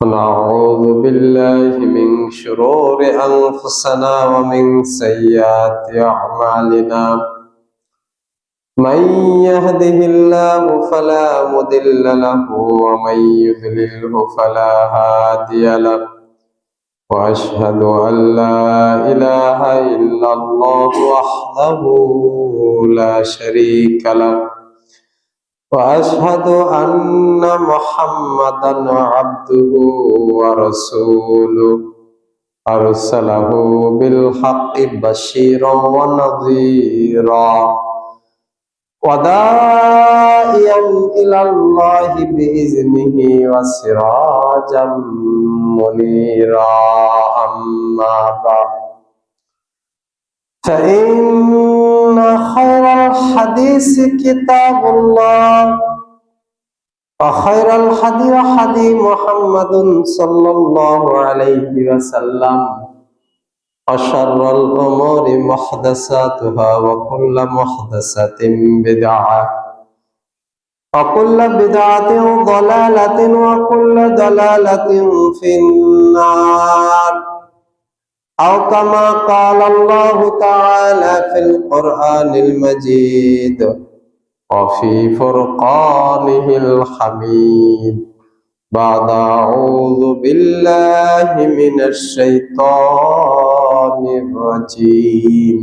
ونعوذ بالله من شرور أنفسنا ومن سيئات أعمالنا من يهده الله فلا مضل له ومن يضلله فلا هادي له وأشهد أن لا إله إلا الله وحده لا شريك له وأشهد أن محمدا عبده ورسوله أرسله بالحق بشيرا ونذيرا وداعيا إلى الله بإذنه وسراجا منيرا أما بعد فإن خير الحديث كتاب الله وخير الهدي هدي محمد صلى الله عليه وسلم وشر الأمور محدثاتها وكل محدثة بدعة وكل بدعة ضلالة وكل ضلالة في النار أو كما قال الله تعالى في القرآن المجيد وفي فرقانه الحميد بعد أعوذ بالله من الشيطان الرجيم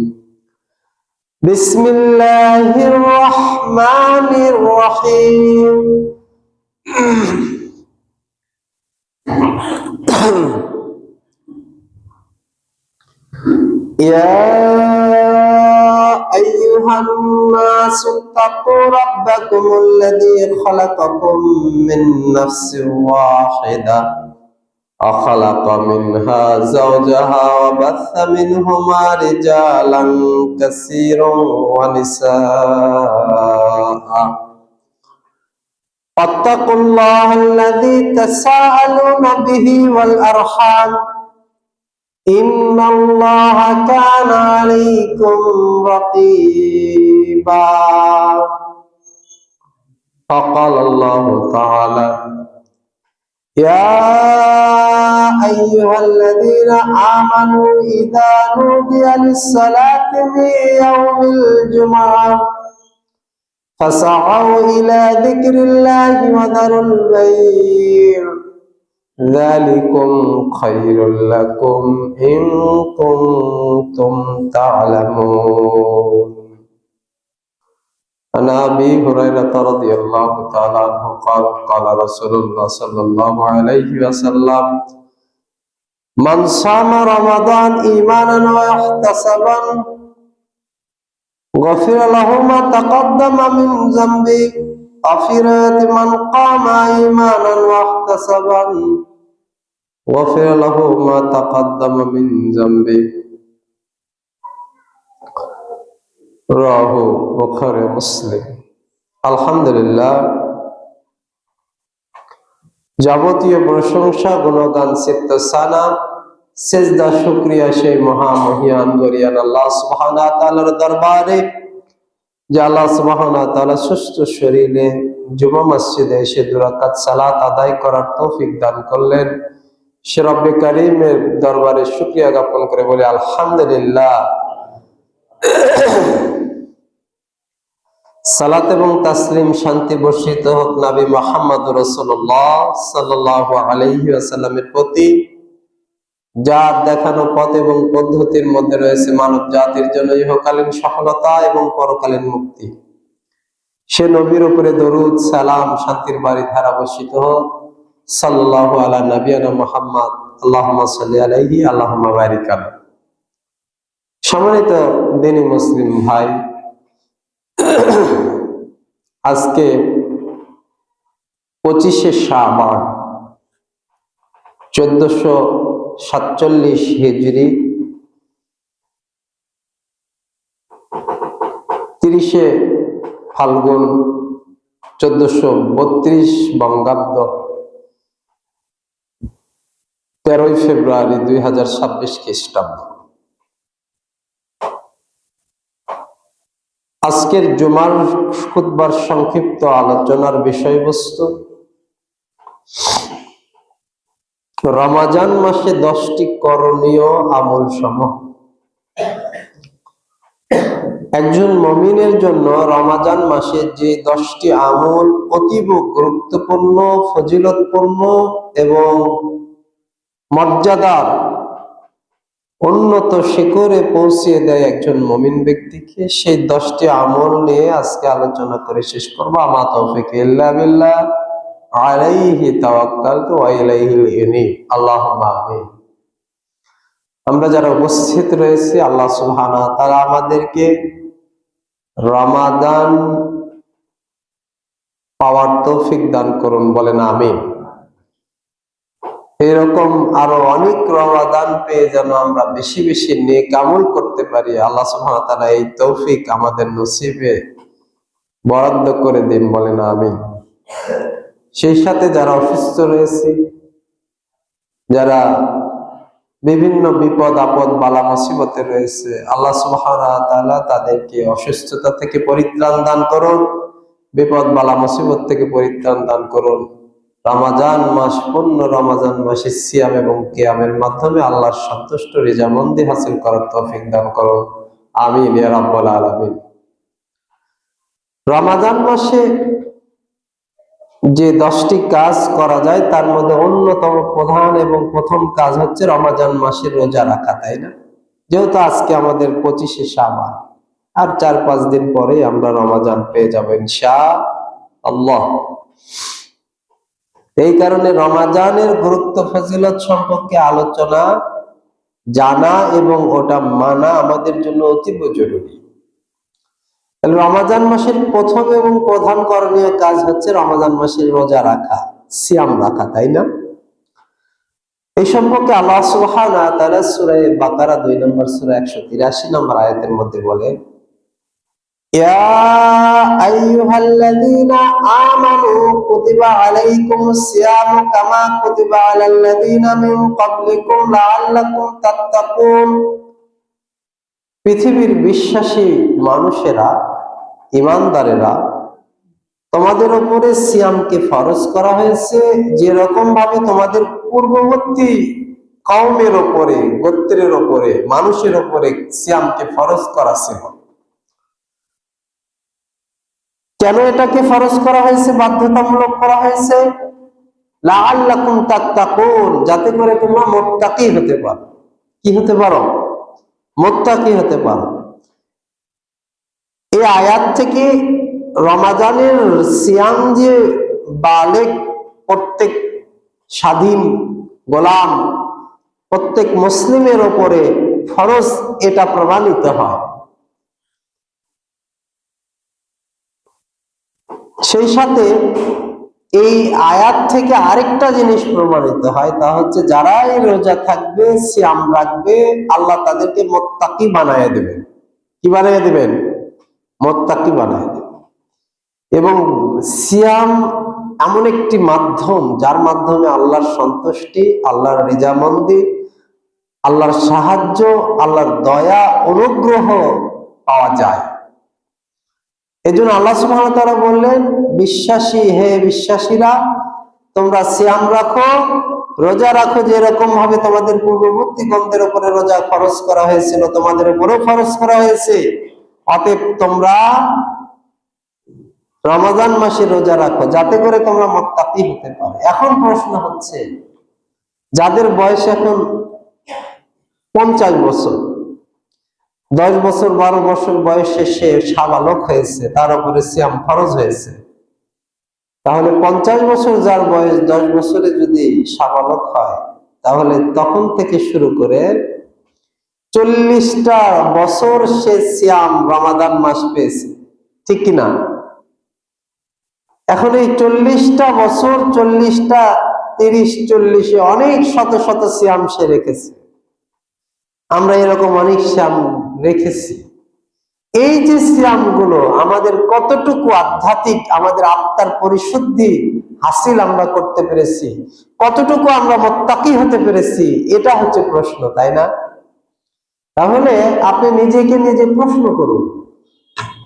بسم الله الرحمن الرحيم يا أيها الناس اتقوا ربكم الذي خلقكم من نفس واحدة وخلق منها زوجها وبث منهما رجالا كثيرا ونساء واتقوا الله الذي تساءلون به والأرحام إن الله كان عليكم رقيبا فقال الله تعالى يا أيها الذين آمنوا إذا نودي للصلاة من يوم الجمعة فسعوا إلى ذكر الله وذروا البيع ذلكم خير لكم إن كنتم تعلمون. عن أبي هريرة رضي الله تعالى عنه قال قال رسول الله صلى الله عليه وسلم من صام رمضان إيمانا واحتسابا غفر له ما تقدم من ذنبه وفي رواية من قام إيمانا واحتسابا غفر له ما تقدم من ذنبه رواه বুখারী মুসলিম। আলহামদুলিল্লাহ, যাবতীয় প্রশংসা গুণগান চিত্ত সানা সিজদা শুকরিয়া সেই মহামহিয়ান গরিয়ান আল্লাহ সুবহানাহু ওয়া তাআলার দরবারে যে আল্লাহ সুবহানাহু ওয়া তাআলা সুস্থ শরীরে জুমা মসজিদে এসে 2 রাকাত সালাত আদায় করার তৌফিক দান করলেন। সে রব্বে কারীমের দরবারে শুকরিয়া জ্ঞাপন করে বলে আলহামদুলিল্লাহ। সালাত এবং তাসলিম শান্তি বর্ষিত হোক নবী মুহাম্মদ রাসূলুল্লাহ সাল্লাল্লাহু আলাইহি ওয়াসাল্লামের প্রতি, যার দেখানো পথ এবং পদ্ধতির মধ্যে রয়েছে মানব জাতির জন্য ইহকালীন সফলতা এবং পরকালীন মুক্তি। সে নবীর উপরে দরুদ সালাম শান্তির বাড়ি ধারা বর্ষিত হোক। সাল্লাল্লাহু আলা নবিয়ানা মুহাম্মদ আল্লাহুম্মা সাল্লি আলাইহি আল্লাহুম্মা বারিক আলাইহি। সম্মানিত দিনী মুসলিম ভাই, আজকে 25শে শাবান 1447 হিজরি 30শে ফাল্গুন 1432 বঙ্গাব্দ 13ই ফেব্রুয়ারি 2026 খ্রিস্টাব্দ। আজকের জুমার খুতবার সংক্ষিপ্ত আলোচনার বিষয়বস্তু রমাজান মাসে 10টি করণীয় আমল সমূহ। একজন মুমিনের জন্য রমাজান মাসে যে 10টি আমল অতীব গুরুত্বপূর্ণ, ফজিলতপূর্ণ এবং মর্যাদার উন্নত শিখরে পৌঁছিয়ে দেয় একজন মুমিন ব্যক্তিকে, সেই 10টি আমল নিয়ে আজকে আলোচনা করে শেষ করবো। আমা তৌফিক ইল্লা বিল্লাহ, আলাইহি তাওয়াক্কালতু ওয়া ইলাইহিল ইনীব। আল্লাহুম্মা আমিন। আমরা যারা উপস্থিত রয়েছি, আল্লাহ সুবহানাহু ওয়া তাআলা আমাদেরকে রমাদান পাওয়ার তৌফিক দান করুন, বলেন আমিন। এরকম আরো অনেক রমাদান পেয়ে যেন আমরা বেশি বেশি নেক আমল করতে পারি, আল্লাহ সুবহানাহু ওয়া তাআলা এই তৌফিক আমাদের নসিবে বরাদ্দ করে দিন, বলেন আমিন। সেই সাথে যারা অসুস্থ রয়েছে, যারা বিভিন্ন বিপদ আপদ বালা মুসিবতে রয়েছে, আল্লাহ সুবহানাহু ওয়া তাআলা তাদেরকে অসুস্থতা থেকে পরিত্রাণ দান করুন, বিপদ বালা মুসিবত থেকে পরিত্রাণ দান করুন। রমাজান মাস, পূর্ণ রমাজান মাসে সিয়াম এবং কিয়ামের মাধ্যমে আল্লাহর সন্তুষ্ট রিজামন্দি হাসিল করার তৌফিক দান করুন, আমিন ইয়া রাব্বাল আলামিন। রমাজান মাসে যে 10টি কাজ করা যায় তার মধ্যে অন্যতম প্রধান এবং প্রথম কাজ হচ্ছে রমাজান মাসের রোজা রাখা, তাই না? যেহেতু আজকে আমাদের 25শে শাবান, আর 4-5 দিন পরে আমরা রমাজান পেয়ে যাব ইনশাআল্লাহ। এই কারণে রমাজানের গুরুত্ব ফজিলত সম্পর্কে আলোচনা, জানা এবং ওটা মানা আমাদের জন্য অতীব জরুরি। রমাজান মাসের প্রথম এবং প্রধান করণীয় কাজ হচ্ছে রমাজান মাসের রোজা রাখা, সিয়াম রাখা, তাই না? এই সম্পর্কে আল্লাহ সুবহানাহু ওয়া তাআলা সূরা বাকারা 2 নম্বর সূরা 183 নম্বর আয়াতের মধ্যে বলেন, ইয়া আইয়ুহাল্লাযীনা আমানু কুতিবা আলাইকুমুস সিয়ামু কামা কুতিবা আলাল্লাযীনা মিন ক্বাবলিকুম লাআল্লাকুম তাত্তাকুন। পৃথিবীর বিশ্বাসী মানুষেরা, ইমানদারেরা, তোমাদের উপরে সিয়ামকে ফরজ করা হয়েছে যেরকম ভাবে তোমাদের পূর্ববর্তী কওমের উপরে, গোত্রের উপরে, মানুষের উপরে সিয়ামকে ফরজ করা ছিল। কেন এটাকে ফরজ করা হয়েছে, বাধ্যতামূলক করা হয়েছে? লাআল্লাকুম তাত্তাকুন, যাতে করে তোমরা মুত্তাকি হতে পারো। কি হতে পারো? মুত্তাকি হতে পারো। এই আয়াত থেকে রমাজানের সিয়াম যে বালেগ, প্রত্যেক স্বাধীন গোলাম, প্রত্যেক মুসলিমের উপরে ফরজ, এটা প্রমাণিত হয়। সেই সাথে এই আয়াত থেকে আরেকটা জিনিস প্রমাণিত হয়, তা হচ্ছে যারা এই রোজা থাকবে, সিয়াম রাখবে, আল্লাহ তাদেরকে মুত্তাকি বানায় দেবেন। কি বানায় দেবেন? মুত্তাকি বানায় দেবেন। এবং সিয়াম এমন একটি মাধ্যম যার মাধ্যমে আল্লাহর সন্তুষ্টি, আল্লাহর রিজামন্দি, আল্লাহর সাহায্য, আল্লাহর দয়া, অনুগ্রহ পাওয়া যায়। এজন্য আল্লাহ সুবহানাহু ওয়া তাআলা বললেন, বিশ্বাসী, হে বিশ্বাসীরা, তোমরা সিয়াম রাখো, রোজা রাখো, যেরকম ভাবে তোমাদের পূর্ববর্তী গণদের উপরে রোজা ফরজ করা হয়েছিল, তোমাদের উপরেও ফরজ করা হয়েছে। অতএব তোমরা রমাজান মাসে রোজা রাখো, যাতে করে তোমরা মুত্তাকি হতে পারো। এখন প্রশ্ন হচ্ছে, যাদের বয়স এখন 50 বছর, 10 বছর 12 বছর বয়সে সে সাবালক হয়েছে, তার উপরে সিয়াম ফরজ হয়েছে, তাহলে 50 বছর যার বয়স, 10 বছরে যদি সাবালক হয়, তাহলে তখন থেকে শুরু করে 40টা বছর সে সিয়াম রমাদান মাস পেয়েছে, ঠিক কিনা? এখন এই 40টা বছর, 40টা 30, 40 অনেক শত শত সিয়াম সে রেখেছে। আমরা এরকম অনেক সিয়াম রেখেছি। এই যে সিয়াম গুলো আমাদের কতটুকু আধ্যাত্মিক, আমাদের আত্মার পরিশুদ্ধি হাসিল আমরা করতে পেরেছি, কতটুকু আমরা মুত্তাকি হতে পেরেছি, এটা হচ্ছে প্রশ্ন, তাই না? তাহলে আপনি নিজেকে নিজে প্রশ্ন করুন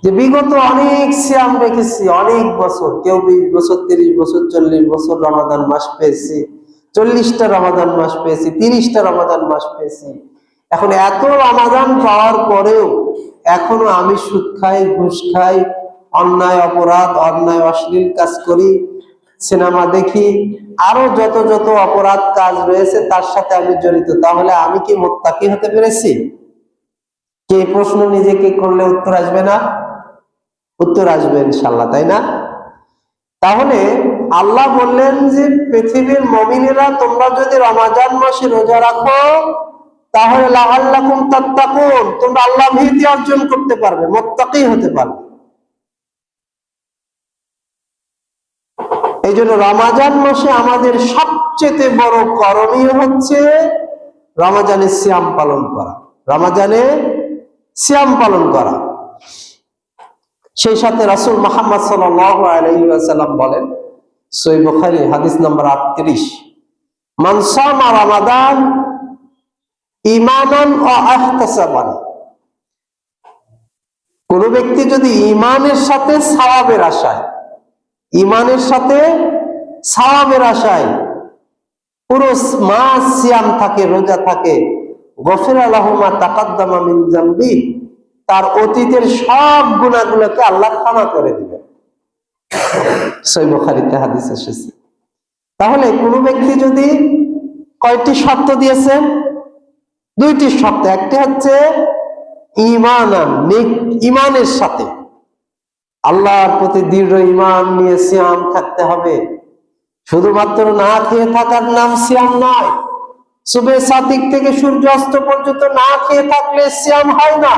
যে বিগত অনেক সিয়াম রেখেছি, অনেক বছর, কেউ 20 বছর, 30 বছর, 40 বছর রমাদান মাস পেয়েছি, 40টা রমাদান মাস পেয়েছি, 30টা রমাদান মাস পেয়েছি। এখন এত রমাদান পাওয়ার পরেও এখনো আমি সুদ খাই, ঘুষ খাই, অন্যায় অপরাধ, অন্যায় অশ্লীল কাজ করি, সিনেমা দেখি, আরো যত যত অপরাধ কাজ রয়েছে তার সাথে আমি জড়িত। তাহলে আমি কি মুত্তাকি হতে পেরেছি? কে প্রশ্ন নিজেকে করলে উত্তর আসবে না? উত্তর আসবে ইনশাআল্লাহ, তাই না? তাহলে আল্লাহ বললেন যে পৃথিবীর মুমিনেরা তোমরা যদি রমজান মাসে রোজা রাখো তাহলে লাআল্লাকুম তাত্তাকুন, তোমরা আল্লাহ ভীতি অর্জন করতে পারবে, মুত্তাকি হতে পারবে। এই জন্য রমজান মাসে আমাদের সবচেয়ে বড় করণীয় হচ্ছে রমজানে সিয়াম পালন করা, রমজানে সিয়াম পালন করা। সেই সাথে রাসূল মুহাম্মদ সাল্লাল্লাহু আলাইহি ওয়াসাল্লাম বলেন, সহিহ বুখারী হাদিস নাম্বার 38, মান সামা রমাদান ঈমানান ওয়া ইহতিসাবান, কোন ব্যক্তি যদি ঈমানের সাথে সওয়াবের আশায়, ঈমানের সাথে সওয়াবের আশায় পুরো মাস সিয়াম থাকে, রোজা থাকে, গফিরা লাহু মা তাকাদ্দামা মিন যামবি, তার অতীতের সব গুনাহগুলোকে আল্লাহ ক্ষমা করে দিবেন। সহিহ বুখারীতে হাদিস এসেছে। তাহলে কোন ব্যক্তি যদি কয়টি শর্ত দিয়েছেন? 2টি শর্ত। একটি হচ্ছে ঈমানান, ঈমানের সাথে, আল্লাহর প্রতি দৃঢ় ঈমান নিয়ে সিয়াম থাকতে হবে। শুধুমাত্র না খেয়ে থাকার নাম সিয়াম নয়। সুবহে সাদিক থেকে সূর্য অস্ত পর্যন্ত না খেয়ে থাকলে সিয়াম হয় না।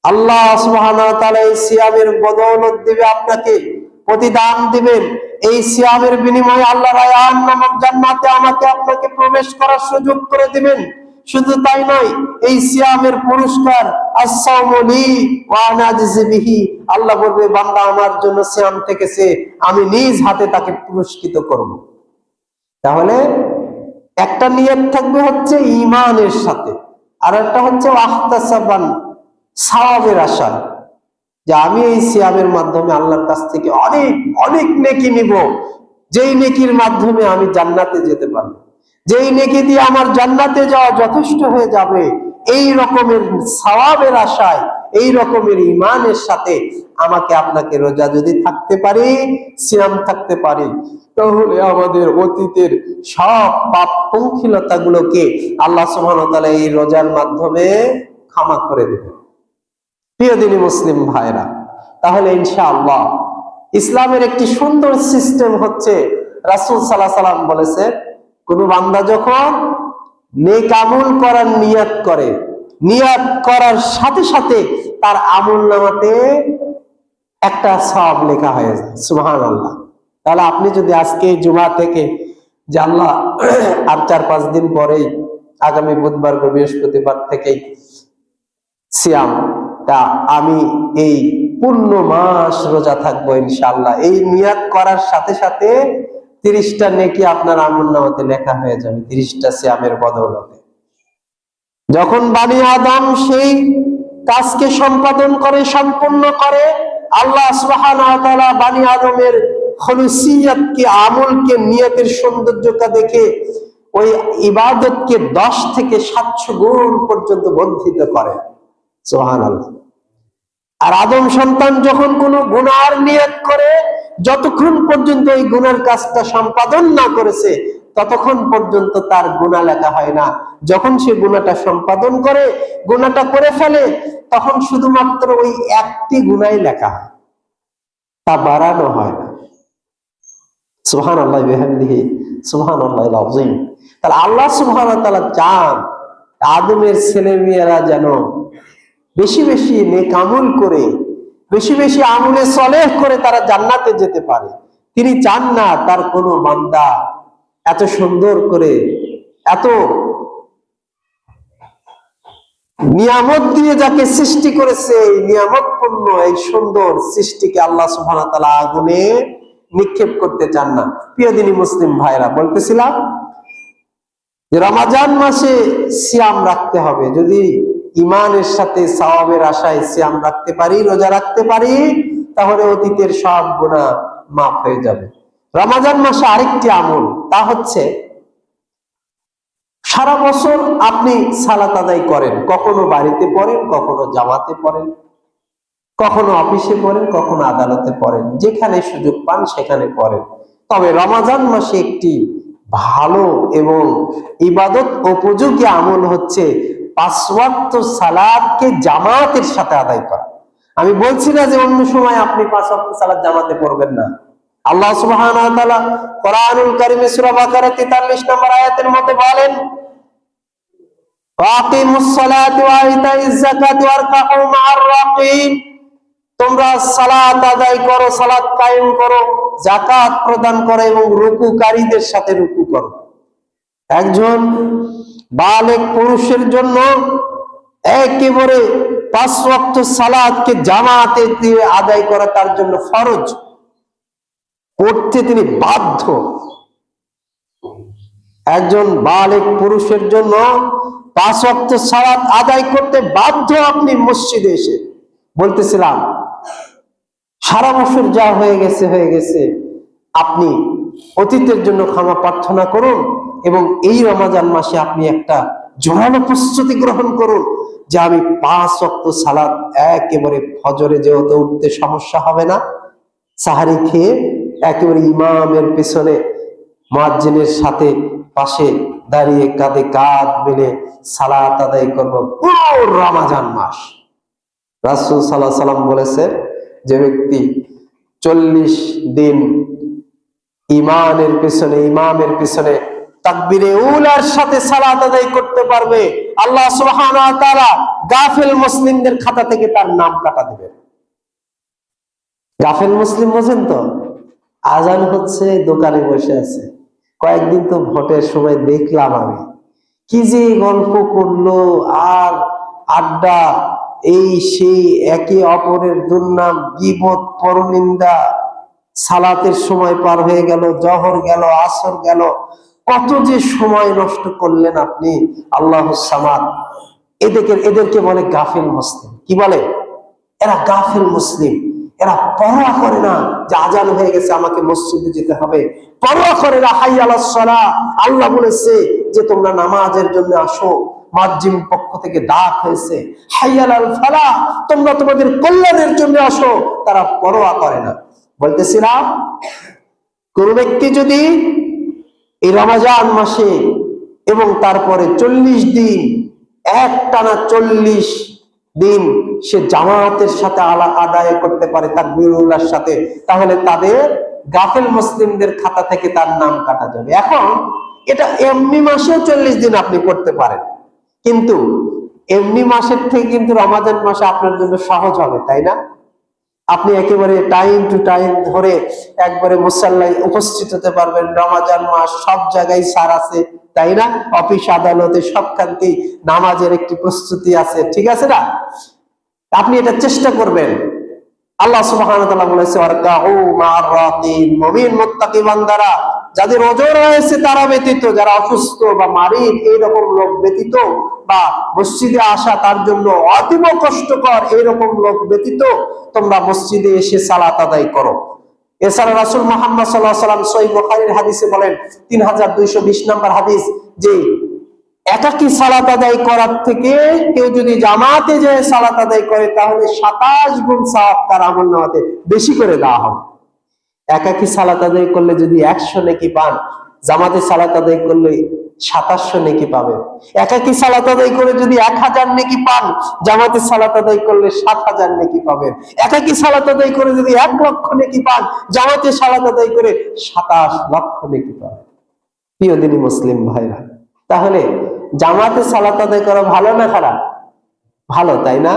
আল্লাহ সুবহানাহু ওয়া তাআলা এই সিয়ামের বদৌলত দিবে, আপনাকে প্রতিদান দিবেন। এই সিয়ামের বিনিময়ে আল্লাহ রায়্যান নামক জান্নাতে আমাকে আপনাকে প্রবেশ করার সুযোগ করে দিবেন। শুধু তাই নয়, এই সিয়ামের পুরস্কার as-সাওমু লি ওয়া আনা আজজি বিহি, আল্লাহ বলবে বান্দা আমার জন্য সিয়াম থেকেছে, আমি নিজ হাতে তাকে পুরস্কৃত করব। তাহলে একটা নিয়ত থাকবে হচ্ছে ঈমানের সাথে, আর একটা হচ্ছে ইহতিসাবান, সওয়াবের আশা, যে আমি এই সিয়ামের মাধ্যমে আল্লাহর কাছ থেকে অনেক অনেক নেকি নিব, যেই নেকির মাধ্যমে আমি জান্নাতে যেতে পারবো, যেই নেকি দিয়ে আমার জান্নাতে যাওয়া যথেষ্ট হয়ে যাবে। এই রকমের সওয়াবের আশায়, এই রকমের ঈমানের সাথে আমাকে আপনাকে রোজা যদি থাকতে পারি, সিয়াম থাকতে পারি, তাহলে আমাদের অতীতের সব পাপ পঙ্কিলতাগুলোকে আল্লাহ সুবহানাহু ওয়া তাআলা এই রোজার মাধ্যমে ক্ষমা করে দেবেন। প্রিয় দিনী মুসলিম ভাইরা, তাহলে ইনশাআল্লাহ ইসলামের একটি সুন্দর সিস্টেম হচ্ছে, রাসূল সাল্লাল্লাহু আলাইহি ওয়াসাল্লাম বলেছে, কোন বান্দা যখন নেক আমল করার নিয়ত করে, নিয়ত করার সাথে সাথে তার আমলনামাতে একটা সওয়াব লেখা হয়ে যায়। সুবহানাল্লাহ। তাহলে আপনি যদি আজকে জুমা থেকে যে আল্লাহ আর 4-5 দিন পরেই, আগামী বুধবার বা বৃহস্পতিবার থেকেই সিয়াম, তা আমি এই পূর্ণ মাস রোজা থাকবো ইনশাআল্লাহ, এই নিয়ত করার সাথে সাথে 30টা নেকি আপনার আমলনামাতে লেখা হয়ে যাবে, 30টা সিয়ামের বদৌলতে। যখন বনি আদম সেই কাজকে সম্পাদন করে, সম্পূর্ণ করে, আল্লাহ সুবহানাহু ওয়া তাআলা বনি আদমের খুলুসিয়াতকে, আমলকে, নিয়তের সৌন্দর্যতা দেখে ওই ইবাদতকে 10 থেকে 700 গুণ পর্যন্ত বর্ধিত করে। সুবহানাল্লাহ। আর আদম সন্তান যখন কোনো গুনার নিয়ত করে, যতক্ষণ পর্যন্ত এই গুনার কাজটা সম্পাদন না করেছে ততক্ষণ পর্যন্ত তার গুনাহ লেখা হয় না। যখন সে গুনাহটা সম্পাদন করে, গুনাহটা করে ফেলে, তখন শুধুমাত্র ওই একটি গুনাহই লেখা হয়, তা বাড়ানো হয় না। সুবহানাল্লাহি বিহামদিহি সুবহানাল্লাহিল আযীম। তাহলে আল্লাহ সুবহানাহু ওয়া তাআলা চান আদমের ছেলে মেয়েরা যেন বেশি বেশি নেক আমল করে, বেশি বেশি আমলে সলেহ করে তারা জান্নাতে যেতে পারে। তিনি চান না তার কোনো বান্দা এত সুন্দর করে, এত নিয়ামত দিয়ে যাকে সৃষ্টি করেছে, এই নিয়ামতপূর্ণ এই সুন্দর সৃষ্টিকে আল্লাহ সুবহানাহু ওয়া তাআলা আগুনে নিক্ষেপ করতে চান না। প্রিয় দিনী মুসলিম ভাইরা, বলতেছিলাম যে রমজান মাসে সিয়াম রাখতে হবে। যদি ঈমানের সাথে সওয়াবের আশায় সিয়াম রাখতে পারি, রোজা রাখতে পারি, তাহলে অতীতের সব গুনাহ মাফ হয়ে যাবে। রমজান মাসে আরেকটি আমল, তা হচ্ছে সারা বছর আপনি সালাত আদায় করেন, কখনো বাড়িতে পড়েন, কখনো জামাতে পড়েন, কখনো অফিসে পড়েন, কখনো আদালতে পড়েন, যেখানে সুযোগ পান সেখানে পড়েন। তবে রমজান মাসে একটি ভালো এবং ইবাদত উপযোগী আমল হচ্ছে 5 ওয়াক্ত সালাতকে জামাতের সাথে আদায় করা। আমি বলছি না যে অন্য সময় আপনি 5 ওয়াক্ত সালাত জামাতে পড়বেন না। আল্লাহ সুবহানাহু ওয়া তাআলা কোরআনুল কারীমে সূরা বাকারা 43 নম্বর আয়াতের মধ্যে বলেন, ওয়াকিমুস সালাতা ওয়া ইতাইজ যাকাতি ওয়ারকাউ মা'আর রাকিন, তোমরা সালাত আদায় করো, সালাত কায়েম করো, যাকাত প্রদান করো এবং রুকুকারীদের সাথে রুকু করো। একজন বালেগ পুরুষের জন্য একেবারে 5 ওয়াক্ত সালাতকে জামাতে আদায় করা তার জন্য ফরজ, পড়তে তিনি বাধ্য। একজন বালেগ পুরুষের জন্য 5 ওয়াক্ত সালাত আদায় করতে বাধ্য আপনি মসজিদে এসে। বলতেছিলাম সারা বছর যা হয়ে গেছে, আপনি অতীতের জন্য ক্ষমা প্রার্থনা করুন এবং এই রমজান মাসে আপনি একটা জোরালো প্রস্তুতি গ্রহণ করুন যে আমি 5 ওয়াক্ত সালাত একেবারে ফজরে যেহেতু উঠতে সমস্যা হবে না, সাহারি খেয়ে একেবারে ইমামের পেছনে মুয়াজ্জিনের সাথে পাশে দাঁড়িয়ে কাঁধে কাঁধ মিলে সালাত আদায় করব পুরো রমজান মাস। রাসূল সাল্লাল্লাহু আলাইহি সাল্লাম বলেছে, যে ব্যক্তি 40 দিন ইমামের পিছনে তাকবীরে উলার সাথে সালাত আদায় করতে পারবে, আল্লাহ সুবহানাহু ওয়া তাআলা গাফিল মুসলিমদের খাতা থেকে তার নাম কাটা দিবেন। গাফিল মুসলিম বোঝেন তো? আজান হচ্ছে, দোকানে বসে আছে। কয়েকদিন তো ভোটের সময় দেখলাম আমি কি যে গল্প করলো আর আড্ডা, এই সেই, একে অপরের দুর্নাম, গীবত, পরনিন্দা। সালাতের সময় পার হয়ে গেল, জহর গেল, আসর গেল, কত যে সময় নষ্ট করলেন আপনি। আল্লাহুস সামাদ। এদেরকে বলে গাফিল মুসলিম। কি বলে? এরা গাফিল মুসলিম। এরা পরোয়া করে না যে আজান হয়ে গেছে আমাকে মসজিদে যেতে হবে, পরোয়া করে না হাইয়া আলাস সালাহ, আল্লাহ বলেছে যে তোমরা নামাজের জন্য আসো, মুয়াজ্জিন পক্ষ থেকে ডাক হয়েছে, হাইয়া আলাল ফালাহ, তোমরা তোমাদের কল্যাণের জন্য আসো, তারা পরোয়া করে না। বলতেছিলাম কোন ব্যক্তি যদি এই রমজান মাসে এবং তারপরে 40 দিন, একটানা 40 দিন সে জামাতের সাথে আদায় করতে পারে তাকবীরুল্লাহর সাথে, তাহলে তাদের গাফিল মুসলিমদের খাতা থেকে তার নাম কাটা যাবে। এখন এটা এমনি মাসেও 40 দিন আপনি করতে পারেন, কিন্তু এমনি মাসের থেকে কিন্তু রমজান মাসে আপনার জন্য সহজ হবে, তাই না? আপনি একেবারে টাইম টু টাইম ধরে একবারে মুসাল্লায় উপস্থিত হতে পারবেন। রমজান মাস সব জায়গায় সার আছে, তাই না? অফিস আদালতে সবখানেই নামাজের একটি প্রস্তুতি আছে, ঠিক আছে না? আপনি এটা চেষ্টা করবেন। আল্লাহ সুবহানাহু ওয়া তাআলা বলেছে, ওয়ারকাউ মা'আর রাকিন, মুমিন মুত্তাকি বান্দারা যাদের ওজর হয়েছে তারা ব্যতীত, যারা অসুস্থ বা মারিদ এইরকম লোক ব্যতীত, বা মসজিদে আসা তার জন্য অতীব কষ্টকর এইরকম লোক ব্যতীত তোমরা মসজিদে এসে সালাত আদায় করো। এছাড়া রাসূল মুহাম্মদ সাল্লাল্লাহু আলাইহি ওয়াসাল্লাম সহিহ বুখারীর হাদিসে বলেন, 3220 নম্বর হাদিস, যে একাকী সালাত আদায় করার থেকে কেউ যদি জামাতে যায় সালাত আদায় করে তাহলে 27 গুণ সওয়াব তার আমলনামাতে বেশি করে দেওয়া হবে। একাকী সালাত আদায় করলে যদি 100 নেকি পান, জামাতে সালাত আদায় করলে 2700 নেকি পাবেন। একাকী সালাত আদায় করে যদি 1000 নেকি পান, জামাতে সালাত আদায় করলে 7000 নেকি পাবেন। একাকী সালাত আদায় করে যদি 1 লক্ষ নেকি পান, জামাতে সালাত আদায় করে 27 লক্ষ নেকি পাবেন। প্রিয় দিনী মুসলিম ভাইরা, তাহলে জামাতে সালাত আদায় করা ভালো না খারাপ? ভালো, তাই না?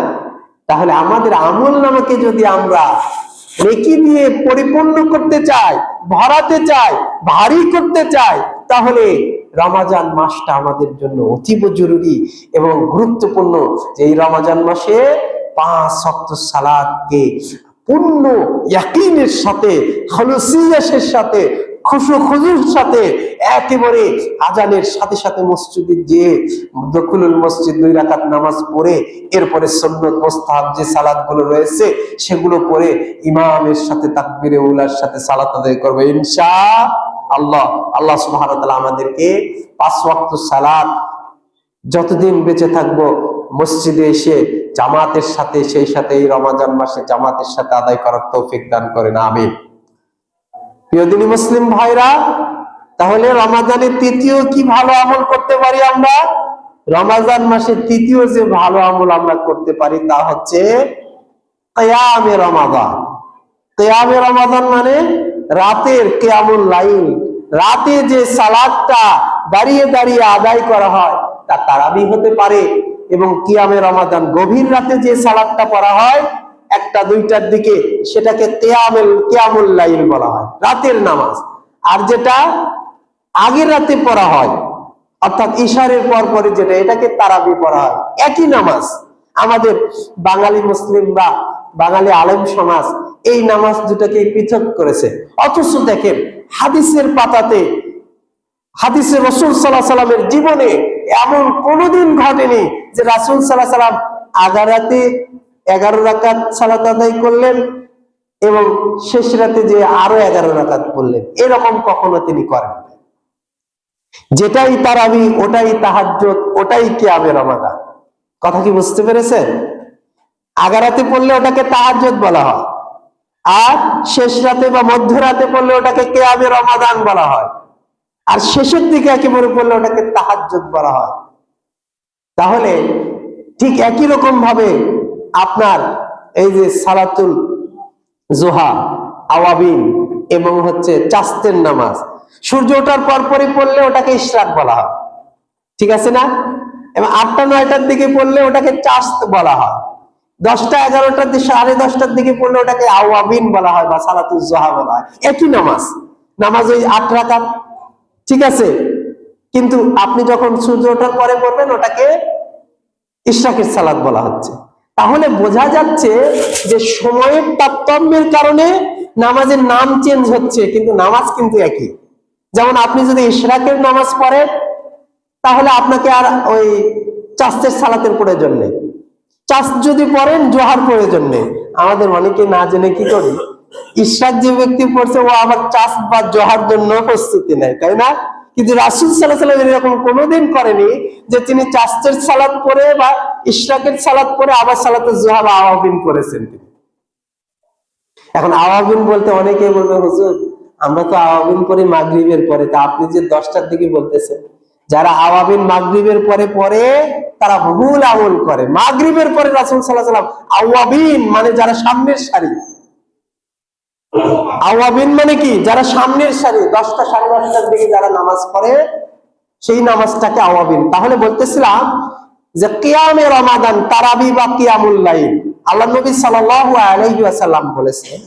তাহলে আমাদের আমলনামাকে যদি আমরা নেকি দিয়ে পরিপূর্ণ করতে চাই, ভরাতে চাই, ভারী করতে চাই, তাহলে রমজান মাসটা আমাদের জন্য অতীব জরুরি এবং গুরুত্বপূর্ণ। যে এই রমজান মাসে 5 ওয়াক্ত সালাতকে পূর্ণ ইয়াকিনের সাথে, খালুসিয়াতের সাথে, খুশু খুজুর সাথে একেবারে আজানের সাথে সাথে মসজিদে যে দখলুল মসজিদ 2 রাকাত নামাজ পড়ে এরপরে সুন্নত মুস্তাহাব যে সালাতগুলো রয়েছে সেগুলো পড়ে ইমামের সাথে তাকবীরে উলার সাথে সালাত আদায় করবে ইনশাআল্লাহ। আল্লাহ সুবহানাহু ওয়া তাআলা আমাদেরকে 5 ওয়াক্ত সালাত যতদিন বেঁচে থাকবো মসজিদে এসে জামাতের সাথে, সেই সাথে এই রমজান মাসে জামাতের সাথে আদায় করার তৌফিক দান করেন, আমিন। প্রিয় দিনী মুসলিম ভাইরা, তাহলে রমাদানের তৃতীয় কি ভালো আমল করতে পারি আমরা? রমজান মাসের তৃতীয় যে ভালো আমল আমরা করতে পারি তা হচ্ছে কিয়ামে রমাদান। কিয়ামে রমাদান মানে রাতের কিয়ামুল লাইল, রাতে যে সালাতটা দাঁড়িয়ে দাঁড়িয়ে আদায় করা হয় তা তারাবি হতে পারে, এবং কিয়ামে রমাদান গভীর রাতে যে সালাতটা পড়া হয় 1টা 2টার দিকে সেটাকে কিয়ামুল লাইল বলা হয়, রাতের নামাজ। আর যেটা আগের রাতে পড়া হয় অর্থাৎ ইশারের পর পরে যেটা, এটাকে তারাবি পড়া হয়, একই নামাজ। আমাদের বাঙালি মুসলিম বা বাঙালি আলেম সমাজ এই নামাজ দুটাকে পৃথক করেছে। অথচ দেখেন হাদিসের পাতাতে, হাদিসে রাসূল সাল্লাল্লাহু আলাইহি সাল্লামের জীবনে এমন কোনোদিন ঘটেনি যে রাসূল সাল্লাল্লাহু আলাইহি সাল্লাম আগের রাতে 11 রাকাত সালাত আদায় করলেন এবং শেষ রাতে যে আরো 11 রাকাত পড়লেন, এরকম কখনো তিনি করেন। যেটাই তারাবি, ওটাই তাহাজ্জুদ, ওটাই কিয়ামে রমাদান। কথা কি বুঝতে পেরেছেন? আগের রাতে পড়লে ওটাকে তাহাজ্জুদ বলা হয়, আর শেষ রাতে বা মধ্যরাতে পড়লে ওটাকে কিয়ামে রমাদান বলা হয়, আর শেষের দিকে একেবারে পড়লে ওটাকে তাহাজ্জুদ বলা হয়। তাহলে ঠিক একই রকম ভাবে আপনার এই যে সালাতুল জোহা, আওয়াবিন এবং হচ্ছে চাস্তের নামাজ সূর্য ওঠার পরপরই পড়লে ওটাকে ইশরাক বলা হয়, ঠিক আছে না? এবং 8টা 9টার দিকে পড়লে ওটাকে চাস্ত বলা হয়, 10টা 11টার দিকে 10:30টার দিকে পড়লে ওটাকে আওয়াবিন বলা হয় বা সালাতুল জোহা বলা হয়। একই নামাজ, নামাজ ওই 8 রাকাত, ঠিক আছে, কিন্তু আপনি যখন সূর্য ওঠার পরে পড়বেন ওটাকে ইশরাকের সালাত বলা হচ্ছে। তাহলে বোঝা যাচ্ছে যে সময়ের তারতম্যের কারণে নামাজের নাম চেঞ্জ হচ্ছে, কিন্তু নামাজ কিন্তু একই। যেমন আপনি যদি ইশরাকের নামাজ পড়েন তাহলে আপনাকে আর ওই চাস্তের সালাতের প্রয়োজন নেই, চাস্ত যদি পড়েন জোহার প্রয়োজন নেই। আমাদের অনেকে না জেনে কি করি, ইশরাক যে ব্যক্তি পড়ছে ও আবার চাস্ত বা জোহার জন্য প্রস্তুতি নেয়, তাই না? কিন্তু রাসূল সাল্লাল্লাহু আলাইহি ওয়াসাল্লাম এরকম কোনোদিন করেনি যে তিনি চাস্তের সালাত পড়ে বা ইশরাকের সালাত পড়ে আবার সালাতুল জোহা বা আওয়াবিন করেছেন। এখন আওয়াবিন বলতে অনেকে বলবে হুজুর আমরা তো আওয়াবিন পড়ি মাগরিবের পরে, তা আপনি যে 10টার দিকে বলতেছেন, যারা আওয়াবিন মাগরিবের পরে পড়ে তারা ভুল আমল করে। মাগরিবের পরে রাসূল সাল্লাল্লাহু আলাইহি ওয়াসাল্লাম আওয়াবিন মানে যারা সামনের সারি, আওয়াবিন মানে কি যারা সামনের সারি, 10টা 10:30টার দিকে যারা নামাজ পড়ে সেই নামাজটাকে আওয়াবিন। তাহলে বলতেছিলাম যে কিয়ামে রমাদান, তারাবি বা কিয়ামুল লাইল, আল্লাহ নবী সাল্লাল্লাহু আলাইহি ওয়াসাল্লাম বলেছেন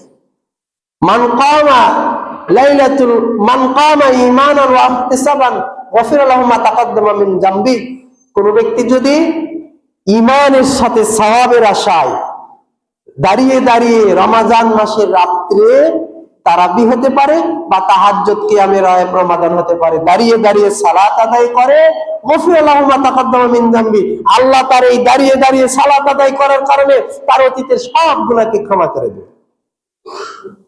মান কামা ঈমানান ওয়া ইহতিসাবান গফিরা লাহু মা তাকাদ্দামা মিন যামবি। কোন ব্যক্তি যদি ঈমানের সাথে সওয়াবের আশায় দাঁড়িয়ে দাঁড়িয়ে রমজান মাসের রাত্রে তারাবি হতে পারে বা তাহাজ্জুদ কিয়ামে রমাদান হতে পারে, দাঁড়িয়ে দাঁড়িয়ে সালাত আদায় করে, গফিরা লাহু মা তাকাদ্দামা মিন যামবি, আল্লাহ তার এই দাঁড়িয়ে দাঁড়িয়ে সালাত আদায় করার কারণে তার অতীতের সব গুনাহকে ক্ষমা করে দেবে।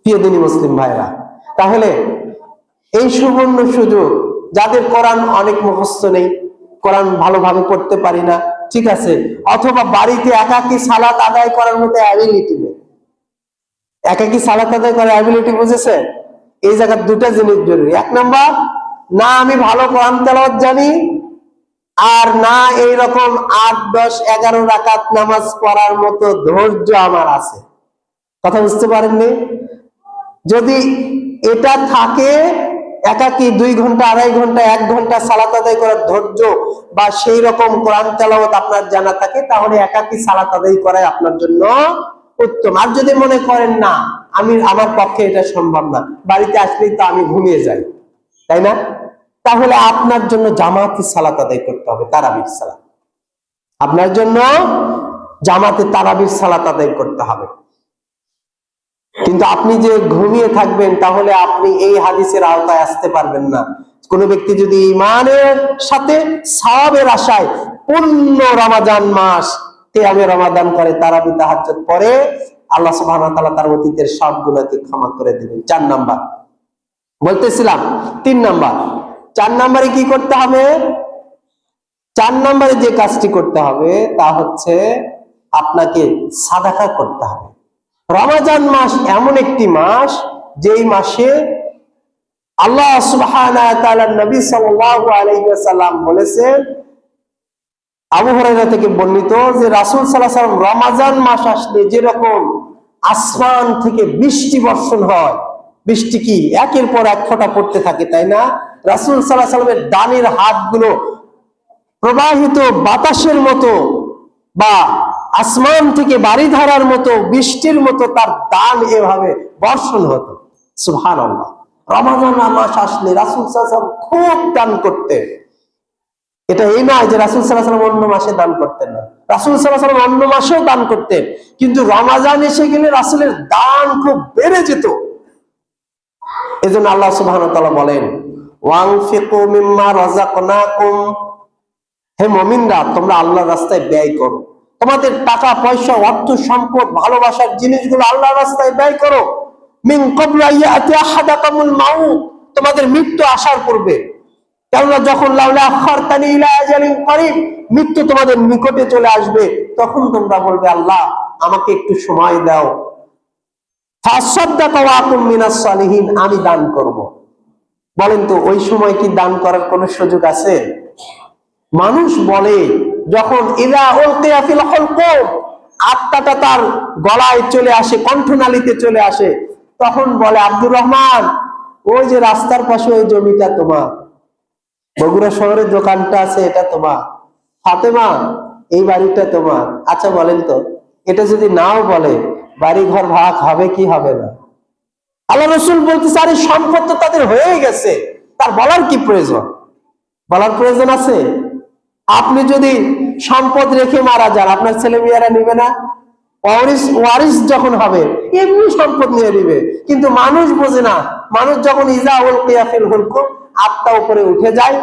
প্রিয় দিনী মুসলিম ভাইরা, তাহলে এই সুবর্ণ সুযোগ, যাদের কোরআন অনেক মুখস্থ নেই, কোরআন ভালোভাবে পড়তে পারি না, ঠিক আছে, অথবা বাড়িতে একাকী সালাত আদায় করার মতো অ্যাবিলিটি নেই, একাকী সালাত আদায় করার অ্যাবিলিটি বুঝেছে, এই জায়গায় 2টা জিনিস জরুরি। 1 নাম্বার, না আমি ভালো কোরআন তেলাওয়াত জানি, আর না এইরকম 8, 10, 11 রাকাত নামাজ পড়ার মতো ধৈর্য আমার আছে। কথা বুঝতে পারেননি? যদি এটা থাকে, একাকী 2 ঘন্টা 2.5 ঘন্টা 1 ঘন্টা সালাত আদায় করার ধৈর্য বা সেই রকম কোরআন তেলাওয়াত আপনার জানা থাকে, তাহলে একাকী সালাত আদায় করাই আপনার জন্য উত্তম। আর যদি মনে করেন না আমার পক্ষে এটা সম্ভব না, বাড়িতে আসলেই তো আমি ঘুমিয়ে যাই, তাই না, তাহলে আপনার জন্য জামাতে সালাত আদায় করতে হবে, তারাবির সালাত। আপনার জন্য জামাতে তারাবির সালাত আদায় করতে হবে। কিন্তু আপনি যে ঘুমিয়ে থাকবেন, তাহলে আপনি এই হাদিসের আওতায় আসতে পারবেন না। কোন ব্যক্তি যদি ঈমানের সাথে সওয়াবের আশায় পূর্ণ রমাদান মাস কিয়ামে রমাদান করে, তারাবি তাহাজ্জুদ পড়ে, আল্লাহ সুবহানাহু ওয়া তাআলা তার অতীতের সব গুনাহকে ক্ষমা করে দিবেন। 4 নাম্বার বলতেছিলাম, 3 নাম্বার। 4 নাম্বারে কি করতে হবে? 4 নাম্বারে যে কাজটি করতে হবে তা হচ্ছে আপনাকে সাদাকা করতে হবে। রমজান মাস এমন একটি মাস যেই মাসে আল্লাহ সুবহানাহু ওয়া তাআলা নবী সাল্লাল্লাহু আলাইহি ওয়াসাল্লাম বলেছেন, আবু হুরায়রা থেকে বর্ণিত, যে রাসূল সাল্লাল্লাহু আলাইহি ওয়াসাল্লাম রমজান মাস আসলে যেরকম আসমান থেকে বৃষ্টি বর্ষণ হয়, বৃষ্টি কি একের পর এক ফোঁটা পড়তে থাকে, তাই না? রাসূল সাল্লাল্লাহু আলাইহি ওয়াসাল্লামের ডানের হাতগুলো প্রবাহিত বাতাসের মতো বা আসমান থেকে বাড়ি ধারার মতো বৃষ্টির মতো তার দান এভাবে বর্ষণ হতো। সুবহানাল্লাহ। রমজান মাস আসলে রাসূল সাল্লাল্লাহু আলাইহি ওয়াসাল্লাম খুব দান করতেন। এটা এই নয় যে রাসূল সাল্লাল্লাহু আলাইহি ওয়াসাল্লাম অন্য মাসে দান করতেন না, রাসূল সাল্লাল্লাহু আলাইহি ওয়াসাল্লাম অন্য মাসেও দান করতেন, কিন্তু রমজান এসে গেলে রাসূলের দান খুব বেড়ে যেত। এজন্য আল্লাহ সুবহানাহু ওয়া তাআলা বলেন, ওয়ানফিকু মিম্মা রাযাকনাকুম, হে মুমিনরা তোমরা আল্লাহর রাস্তায় ব্যয় করো, তোমাদের টাকা পয়সা অর্থ সম্পদ ভালোবাসার জিনিসগুলো আল্লাহর রাস্তায় ব্যয় করো। মিন ক্বাবলি আইয়াতি আহাদাকুমুল মাউত, তোমাদের মৃত্যু আসার পূর্বে। কেননা যখন লাউলা আখারতানি ইলা আজালিন করিব, মৃত্যু তোমাদের নিকটে চলে আসবে, তখন তোমরা বলবে আল্লাহ আমাকে একটু সময় দাও, ফাসাদদাকা ওয়া আকুম মিনাস সালিহিন, আমি দান করব। বলেন তো ওই সময় কি দান করার কোনো সুযোগ আছে? মানুষ বলে যখন ইলা উলকিয়া ফিল হুলকুম, আত্মাটা তার গলায় চলে আসে, কণ্ঠনালীতে চলে আসে, তখন বলে আব্দুর রহমান, ওই যে রাস্তার পাশে ওই জমিটা তোমার, বগুড়া শহরের দোকানটা আছে এটা তোমার, ফাতেমা এই বাড়িটা তোমার। আচ্ছা বলেন তো, এটা যদি নাও বলে বাড়ি ঘর ভাগ হবে কি হবে না? আল্লাহ রাসূল বলতেছে, আরে সম্পদ তো তাদের হয়ে গেছে, তার বলার কি প্রয়োজন? বলার প্রয়োজন আছে? আপনি যদি সম্পদ রেখে মারা যান, আপনার ছেলে মেয়েরা নিবে না? ওয়ারিস যখন হবে এমনি সম্পদ নিয়ে নিবে। কিন্তু মানুষ বোঝে না, মানুষ যখন ইজা উলকিয়া ফিল হুলকুম, আত্মা উপরে উঠে যায়,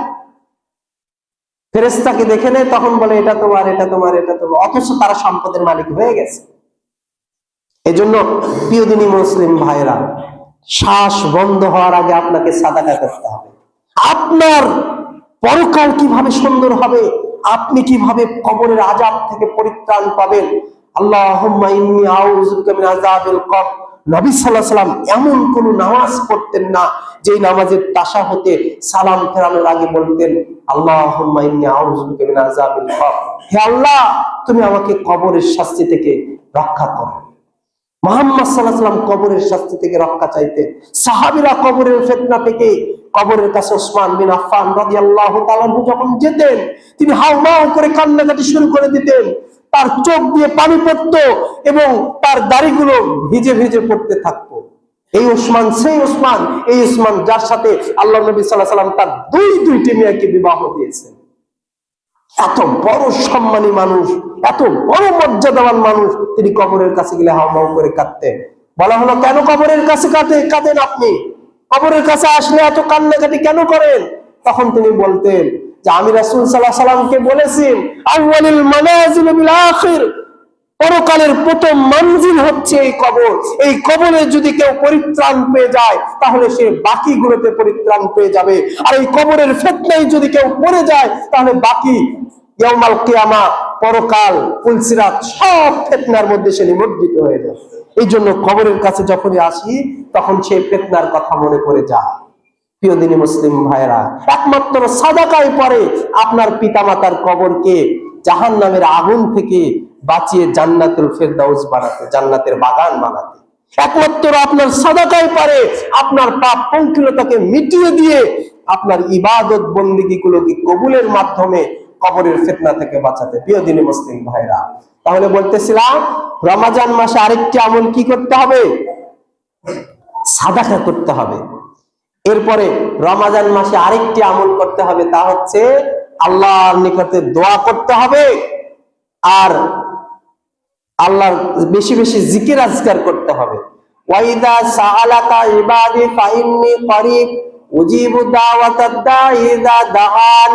ফেরেশতাকে দেখে নেয়, তখন বলে এটা তোমার, এটা তোমার, এটা তোমার, অথচ তারা সম্পদের মালিক হয়ে গেছে। এজন্য প্রিয় দিনী মুসলিম ভাইরা, শ্বাস বন্ধ হওয়ার আগে আপনাকে সাদাকা করতে হবে। আপনার পরকাল কিভাবে সুন্দর হবে, আপনি কিভাবে কবরের আযাব থেকে পরিত্রাণ পাবেন। আল্লাহুম্মা ইন্নী আউযু বিকা মিন আযাবিল কবর। নবী সাল্লাল্লাহু আলাইহি ওয়াসাল্লাম এমন কোন নামাজ পড়তেন না যেই নামাজের তাশাহুদে সালাম ফেরানোর আগে বলতেন আল্লাহুম্মা ইন্নী আউযু বিকা মিন আযাবিল কবর, হে আল্লাহ তুমি আমাকে কবরের শাস্তি থেকে রক্ষা করো। মুহাম্মদ সাল্লাল্লাহু আলাইহি ওয়াসাল্লাম কবরের শাস্তি থেকে রক্ষা চাইতেন। সাহাবীরা কবরের ফিতনা থেকে কবরের কাছে ওসমান বিন আফফান রাদিয়াল্লাহু তাআলা যখন যেতেন, তিনি হাউমাউ করে কান্নাকাটি শুরু করে দিতেন, তার চোখ দিয়ে পানি পড়তো এবং তার দাড়িগুলো ভিজে ভিজে পড়তে থাকতো। এই ওসমান সেই ওসমান, এই ওসমান যার সাথে আল্লাহ নবী সাল্লাল্লাহু আলাইহি ওয়াসাল্লাম তার দুইটি মেয়েকে বিবাহ দিয়েছেন। এত বড় সম্মানী মানুষ, এত বড় মর্যাদাবান মানুষ, তিনি কবরের কাছে গেলে হাউমাউ করে কাঁদতেন। বলা হলো কেন কবরের কাছে কাঁদেন আপনি? কবরের কাছে আসলে এত কান্নাকাটি কেন করেন? তখন তিনি বলতেন যে আমি রাসূল সাল্লাল্লাহু আলাইহি ওয়াসাল্লামকে বলেছি, আউয়ালুল মানাজিল বিল আখির, পরকালের প্রথম মঞ্জিল হচ্ছে এই কবর। এই কবরে যদি কেউ পরিত্রাণ পেয়ে যায় তাহলে সে বাকিগুলোতে পরিত্রাণ পেয়ে যাবে, আর এই কবরের ফিতনায় যদি কেউ পড়ে যায় তাহলে বাকি ইয়াউমাল কিয়ামা, পরকাল, পুলসিরাত সব ফিতনার মধ্যে সে নিমজ্জিত হয়ে যায়। এই জন্য কবরের কাছে যখনই আসি তখন সেই ফিতনার কথা মনে পড়ে যায়। প্রিয় দিনী মুসলিম ভাইরা, একমাত্র সাদাকায় পরে আপনার পিতামাতার কবরকে জাহান্নামের আগুন থেকে বাঁচিয়ে জান্নাতুল ফেরদাউস বানাতে, জান্নাতের বাগান বানাতে। একমাত্র আপনার সাদাকায় পারে আপনার পাপ পঙ্কিলতাকে মিটিয়ে দিয়ে আপনার ইবাদত বন্দেগী গুলোকে কবুলের মাধ্যমে কবরের ফিতনা থেকে বাঁচাতে। প্রিয় দিনী মুসলিম ভাইরা, তাহলে বলতেছিলাম রমজান মাসে আরেকটি আমল কি করতে হবে? সাদাকা করতে হবে। এরপরে রমজান মাসে আরেকটি আমল করতে হবে, তা হচ্ছে আল্লাহর নিকটে দোয়া করতে হবে আর আল্লাহর বেশি বেশি জিকির আজকার করতে হবে। ওয়াইদা সাআলাকা ইবাদি ফাইন্নী করিব উজিবু দাওয়াতাদ দাঈ ইযা দাআন।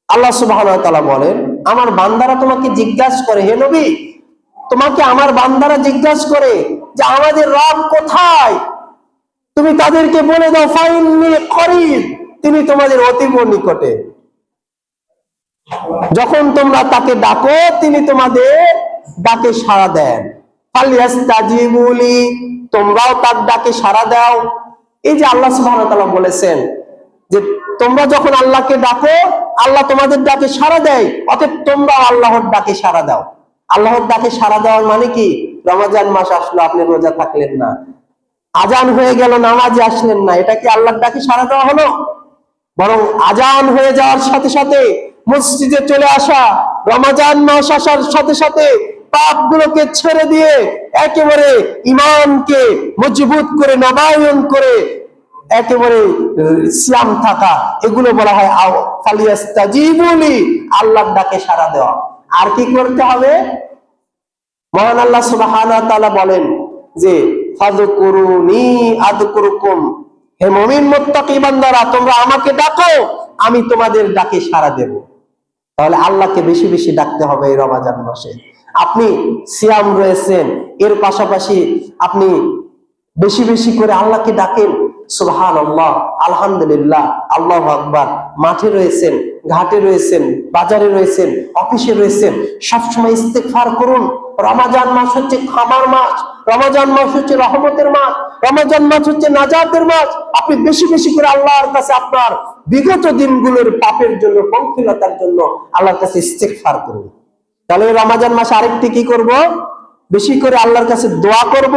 আল্লাহ সুবহানাহু ওয়া তাআলা বলেন, আমার বান্দারা তোমাকে জিজ্ঞাসা করে, হে নবী, তোমাকে আমার বান্দারা জিজ্ঞাসা করে যে আমাদের রব কোথায়, তুমি তাদেরকে বলে দাও ফাইন্নী করিব, তিনি তোমাদের অতীব নিকটে। যখন তোমরা তাকে ডাকো তিনি তোমাদের ডাকে সাড়া দেন। ফালইস্তাজিবুলি, তোমরাও তার ডাকে সাড়া দাও। এই যে আল্লাহ সুবহানাহু ওয়া তাআলা বলেছেন যে তোমরা যখন আল্লাহকে ডাকো আল্লাহ তোমাদের ডাকে সাড়া দেয়, অতএব তোমরাও আল্লাহর ডাকে সাড়া দাও। আল্লাহর ডাকে সাড়া দেওয়ার মানে কি? রমজান মাস আসলো, আপনি রোজা থাকলেন না, আজান হয়ে গেল, নামাজে আসলেন না, এটা কি আল্লাহর ডাকে সাড়া দেওয়া হলো? বরং আজান হয়ে যাওয়ার সাথে সাথে মসজিদে চলে আসা, রমজান মাস আসার সাথে সাথে পাপগুলোকে ছেড়ে দিয়ে একেবারে ঈমানকে মজবুত করে নবায়ন করে একেবারে সিয়াম থাকা, এগুলো বলা হয় ফালিয়াস্তাজিবুলি, আল্লাহর ডাকে সাড়া দেওয়া। আর কি করতে হবে? মহান আল্লাহ সুবহানাহু ওয়া তাআলা বলেন যে ফাযকুরুনি আযকুরুকুম, হে মুমিন মুত্তাকি বান্দারা, তোমরা আমাকে ডাকো, আমি তোমাদের ডাকে সাড়া দেব। তাহলে আল্লাহকে বেশি বেশি ডাকতে হবে এই রমজান মাসে। আপনি সিয়াম রয়েছেন, এর পাশাপাশি আপনি বেশি বেশি করে আল্লাহকে ডাকেন, সুবহানাল্লাহ, আলহামদুলিল্লাহ, আল্লাহু আকবার। মাঠে রয়েছেন, ঘাটে রয়েছেন, বাজারে রয়েছেন, অফিসে রয়েছেন, সবসময় ইস্তেগফার করুন। রমজান মাস হচ্ছে ক্ষমার মাস, রমজান মাস হচ্ছে রহমতের মাস, রমজান মাস হচ্ছে নাজাতের মাস। আপনি বেশি বেশি করে আল্লাহর কাছে আপনার বিগত দিনগুলোর পাপের জন্য, পঙ্কিলতার জন্য আল্লাহর কাছে ইস্তেগফার করুন। তাহলে রমজান মাসে আরেকটি কি করব? বেশি করে আল্লাহর কাছে দোয়া করব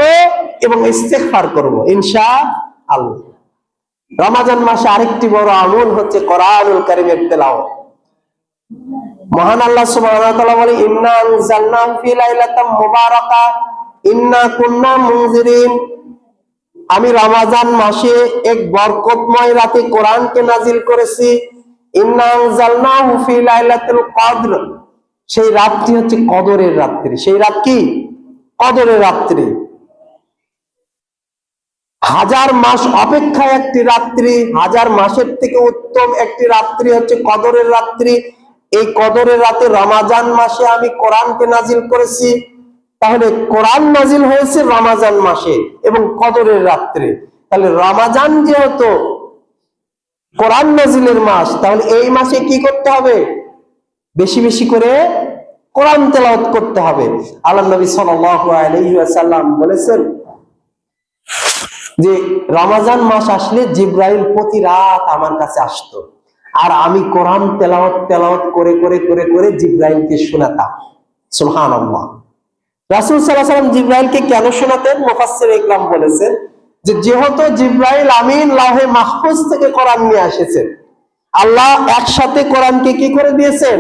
এবং ইস্তেগফার করব ইনশাআল্লাহ। রমজান মাসে আরেকটি বড় আমল হচ্ছে কোরআনুল কারীমের তেলাওয়াত। মহান আল্লাহ সুবহানাহু ওয়া তাআলা বলে, ইন্না আনজালনাহু ফি লাইলাতিন মুবারাকা ইন্না কুন্না মুনজিরিন, আমি রমজান মাসে এক বরকতময় রাতে কোরআনকে নাজিল করেছি। ইন্না আনজালনাহু ফি লাইলাতিল কদর, সেই রাতটি হচ্ছে কদরের রাত্রি। সেই রাত কি? কদরের রাত্রি। হাজার মাস অপেক্ষা একটি রাত্রি, হাজার মাসের থেকে উত্তম একটি রাত্রি হচ্ছে কদরের রাত্রি। এই কদরের রাতে রমজান মাসে আমি কোরআনকে নাজিল করেছি। তাহলে কোরআন নাজিল হয়েছে রমজান মাসে এবং কদরের রাত্রে। তাহলে রমজান যেহেতু কোরআন নাজিলের মাস, তাহলে এই মাসে কি করতে হবে? বেশি বেশি করে কোরআন তেলাওয়াত করতে হবে। আল্লাহ নবী সাল্লাল্লাহু আলাইহি ওয়াসাল্লাম বলেছেন যে রমজান মাস আসলে জিবরাইল প্রতি রাত আমার কাছে আসতো, আর আমি কোরআন তেলাওয়াত করে করে করে করে জিবরাইলকে শোনাতাম। সুবহানাল্লাহ। রাসূল সাল্লাল্লাহু আলাইহি ওয়াসাল্লাম জিবরাইলকে কেন শোনাতেন? মুফাসসির ইকরাম বলেছেন যে যেহেতু জিবরাইল আমিন লাউহে মাহফুজ থেকে কোরআন নিয়ে এসেছেন, আল্লাহ একসাথে কোরআনকে কি করে দিয়েছেন?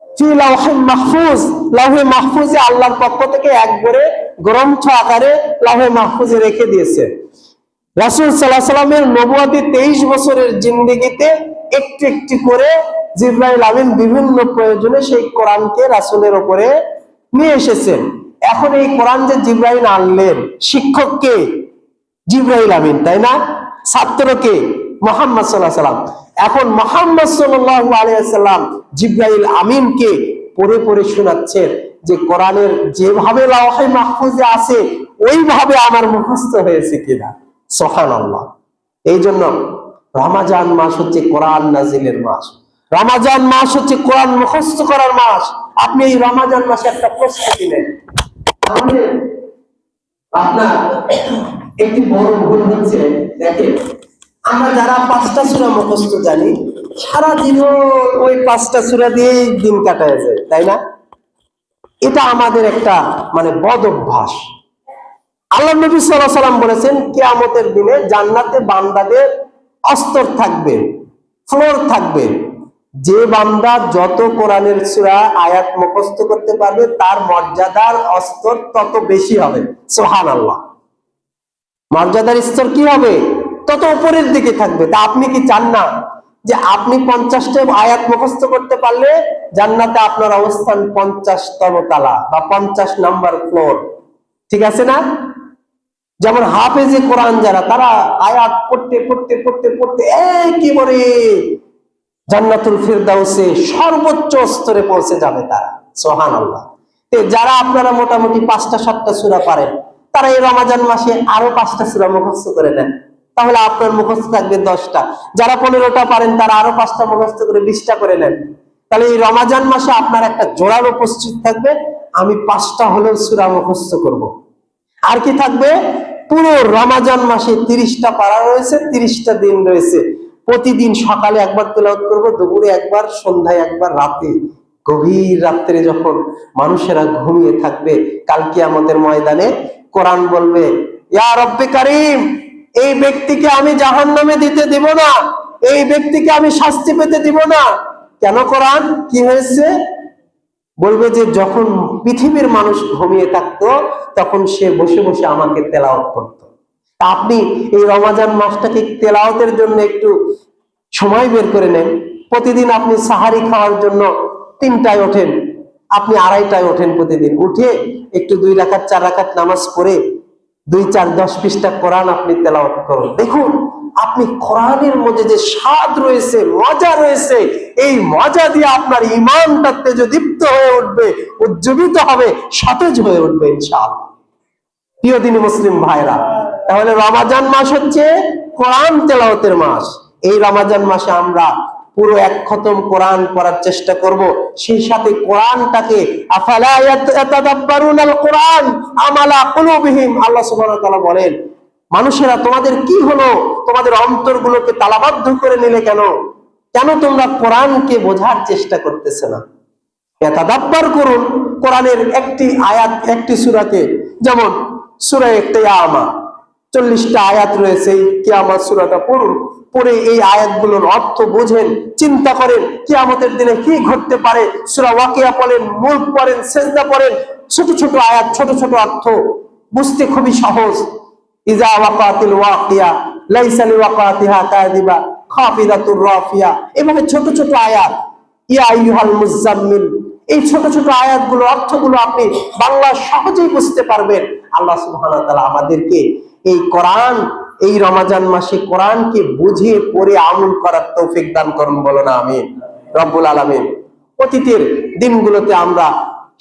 ফি লাউহে মাহফুজ, লাউহে মাহফুজে আল্লাহর পক্ষ থেকে একবারে গ্রন্থ আকারে লাউহে মাহফুজে রেখে দিয়েছেন। রাসূল সাল্লাল্লাহু আলাইহি ওয়াসাল্লামের নবুয়তি 23 বছরের জিন্দেগিতে একটু একটু করে জিবরাইল আমিন বিভিন্ন প্রয়োজনে সেই কোরআনকে রাসূলের উপরে নিয়ে এসেছেন। এখন এই কোরআন যে জিবরাইল আনলেন, শিক্ষককে জিবরাইল আমিন, তাই না? ছাত্রকে মুহাম্মদ সাল্লাল্লাহু আলাইহি ওয়াসাল্লাম। এখন মুহাম্মদ সাল্লাল্লাহু আলাইহি ওয়াসাল্লাম জিবরাইল আমিনকে পড়ে পড়ে শোনাচ্ছেন যে কোরআনের যেভাবে লাউহে মাহফুজে আছে ওইভাবে আমার মুখস্থ হয়েছে কিনা। সুবহানাল্লাহ। এই জন্য রমজান মাস হচ্ছে কোরআন নাজিলের মাস, রমজান মাস হচ্ছে কোরআন মুখস্থ করার মাস। আপনি এই রমজান মাসে একটা প্রস্তুতি নেন। আপনার একটি বড় ভুল হচ্ছে, দেখেন আমরা যারা 5টা সূরা মুখস্থ জানি, সারা জীবন ওই 5টা সূরা দিয়েই দিন কাটায় যায়, তাই না? এটা আমাদের একটা মানে বদ অভ্যাস। আল্লাহ নবী সাল্লাল্লাহু আলাইহি ওয়াসাল্লাম বলেছেন কিয়ামতের দিনে জান্নাতে বান্দাদের অস্তর থাকবে, ফ্লোর থাকবে। যে বান্দা যত কোরআনের সূরা আয়াত মুখস্থ করতে পারবে তার মর্যাদার স্তর তত বেশি হবে। সুবহানাল্লাহ। মর্যাদার স্তর কি হবে? তত উপরের দিকে থাকবে। তা আপনি কি চান না যে আপনি 50টা আয়াত মুখস্থ করতে পারলে জান্নাতে আপনার অবস্থান 50তম তলা বা 50 নাম্বার ফ্লোর? ঠিক আছে না? যেমন হাফেজে কোরআন যারা, তারা আয়াত পড়তে পড়তে পড়তে পড়তে একেবারে জান্নাতুল ফিরদাউসে সর্বোচ্চ স্তরে পৌঁছে যাবে তারা। সুবহানাল্লাহ। যারা আপনারা মোটামুটি 5টা 7টা সূরা পারেন, তারা এই রমজান মাসে আরো 5টা সূরা মুখস্থ করে নেন, তাহলে আপনার মুখস্থ থাকবে 10টা। যারা 15টা পারেন, তারা আরো 5টা মুখস্থ করে 20টা করে নেন, তাহলে এই রমজান মাসে আপনার একটা জোরালো উপস্থিত থাকবে, আমি 5টা হলেও সূরা মুখস্থ করব। আর কি থাকবে, পুরো রমজান মাসে 30টা পারা রয়েছে, 30টা দিন রয়েছে, প্রতিদিন সকালে একবার তেলাওয়াত করব, দুপুরে একবার, সন্ধ্যায় একবার, রাতে, গভীর রাত্রে যখন মানুষেরা ঘুমিয়ে থাকবে, কাল কিয়ামতের ময়দানে কোরআন বলবে, ইয়া রব্বে কারীম, এই ব্যক্তিকে আমি জাহান্নামে দিতে দিব না, এই ব্যক্তিকে আমি শাস্তি পেতে দিব না। কেন? কোরআন কি হয়েছে? বলবে যে যখন পৃথিবীর মানুষ ঘুমিয়ে থাকতো, তখন সে বসে বসে আমাকে তেলাওয়াত করতো। আপনি এই রমজান মাসটাকে তেলাওয়াতের জন্য একটু সময় বের করে নেন। প্রতিদিন আপনি সাহারি খাওয়ার জন্য 3টায় ওঠেন, আপনি 2:30টায় ওঠেন, প্রতিদিন উঠে একটু 2 রাকাত 4 রাকাত নামাজ পড়ে 2, 4, 10 পৃষ্ঠা কোরআন আপনি তেলাওয়াত করুন। দেখুন আপনি কোরআনের মধ্যে যে স্বাদ রয়েছে, মজা রয়েছে, এই মজা দিয়ে আপনার ঈমানটা তেজদীপ্ত হয়ে উঠবে, উজ্জীবিত হবে, সতেজ হয়ে উঠবে ইনশাআল্লাহ। প্রিয় দিনী মুসলিম ভাইরা, তাহলে রমজান মাস হচ্ছে কোরআন তেলাওয়াতের মাস। এই রমজান মাসে আমরা পুরো 1 খতম কোরআন পড়ার চেষ্টা করব, সেই সাথে কোরআনটাকে আফালা ইয়াতাদাব্বারুনাল কোরআন আমালা কুলুবিহিম, আল্লাহ সুবহানাহু ওয়া তাআলা বলেন, মানুষেরা তোমাদের কি হলো, তোমাদের অন্তরগুলোকে তালাবদ্ধ করে নিলে কেন? কেন তোমরা কোরআনকে বোঝার চেষ্টা করতেছ না? ইয়াতাদাব্বার করুন কোরআনের একটি আয়াত, একটি সূরাকে, যেমন সূরা কিয়ামা 40টা আয়াত রয়েছে, এই কিয়ামত সূরাটা পড়ুন, পড়ে এই আয়াতগুলোর অর্থ বুঝেন, চিন্তা করেন কিয়ামতের দিনে কি ঘটতে পারে। সূরা ওয়াকিয়া পড়েন, মুলক পড়েন, সিজদা পড়েন, ছোট ছোট আয়াত, ছোট ছোট অর্থ, বুঝতে খুবই সহজ। ইজা ওয়াকাতিল ওয়াকিয়া লাইসা লিওয়াকাতিহা কাযিবা খাফিদাতুর রাফিয়া, এভাবে ছোট ছোট আয়াত। ইয়া আইয়ুহাল মুযাম্মিল, এই ছোট ছোট আয়াতগুলো অর্থগুলো আপনি বাংলা সহজেই বুঝতে পারবেন। আল্লাহ সুবহানাহু ওয়া তাআলা আমাদেরকে এই কোরআন, এই রমজান মাসে কোরআনকে বুঝে পড়ে আমল করার তৌফিক দান করুন, বলো না আমিন রব্বুল আলামিন। অতীতের দিনগুলোতে আমরা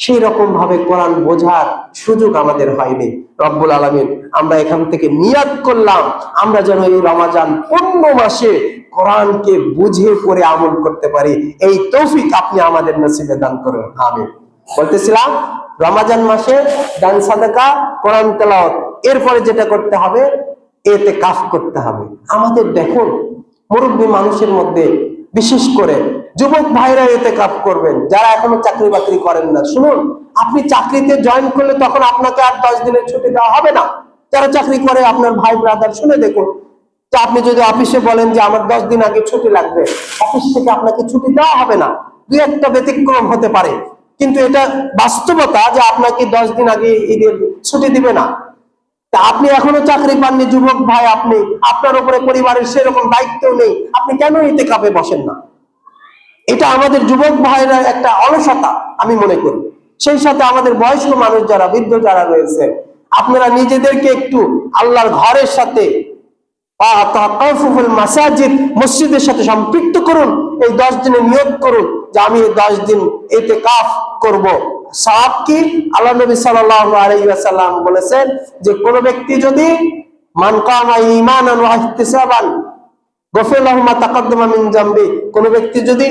সেই রকম ভাবে কোরআন বোঝার সুযোগ আমাদের হয়নি। রব্বুল আলামিন, আমরা এখান থেকে নিয়াত করলাম আমরা যেন এই রমজান পূর্ণ মাসে কোরআনকে বুঝে পড়ে আমল করতে পারি, এই তৌফিক আপনি আমাদের নসিবে দান করুন, আমিন। বলতেছিলাম রমজান মাসে দান সাদাকা, কোরআন তেলাওয়াত, এরপরে যেটা করতে হবে ইতিকাফ করতে হবে। আমাদের দেখুন মুরব্বী মানুষের মধ্যে বিশেষ করে যুবক ভাইরা ইতিকাফ করবেন, যারা এখনো চাকরি বাকরি করেন না। শুনুন, আপনি চাকরিতে জয়েন করলে তখন আপনাকে আর 10 দিনের ছুটি দেওয়া হবে না। যারা চাকরি করে আপনার ভাই ব্রাদার, শুনে দেখুন, যে আপনি যদি অফিসে বলেন যে আমার 10 দিন আগে ছুটি লাগবে, অফিস থেকে আপনাকে ছুটি দেওয়া হবে না। 2-1টা ব্যতিক্রম হতে পারে, কিন্তু এটা বাস্তবতা যে আপনাকে 10 দিন আগে ঈদের ছুটি দিবে না। তা আপনি এখনো চাকরি পাননি যুবক ভাই, আপনি, আপনার উপরে পরিবারের সেরকম দায়িত্ব নেই, আপনি কেন ইতিকাফে বসেন না? এটা আমাদের যুবক ভাইরা একটা অলসতা আমি মনে করি। সেই সাথে আমাদের বয়স্ক মানুষ যারা, বৃদ্ধ যারা রয়েছে, আপনারা নিজেদেরকে একটু আল্লাহর ঘরের সাথে, মাসাজিদ, মসজিদের সাথে সম্পৃক্ত করুন। এই 10 দিনে নিয়ত করুন যে আমি এই 10 দিন ইতিকাফ করব। সওয়াব কি? আল্লাহ নবী সাল্লাল্লাহু আলাইহি ওয়াসাল্লাম বলেছেন যে কোন ব্যক্তি যদি মান কামা ঈমানান ওয়া ইহতিসাবান গফির লাহু মা তাকাদ্দামা মিন যামবি, কোন ব্যক্তি যদি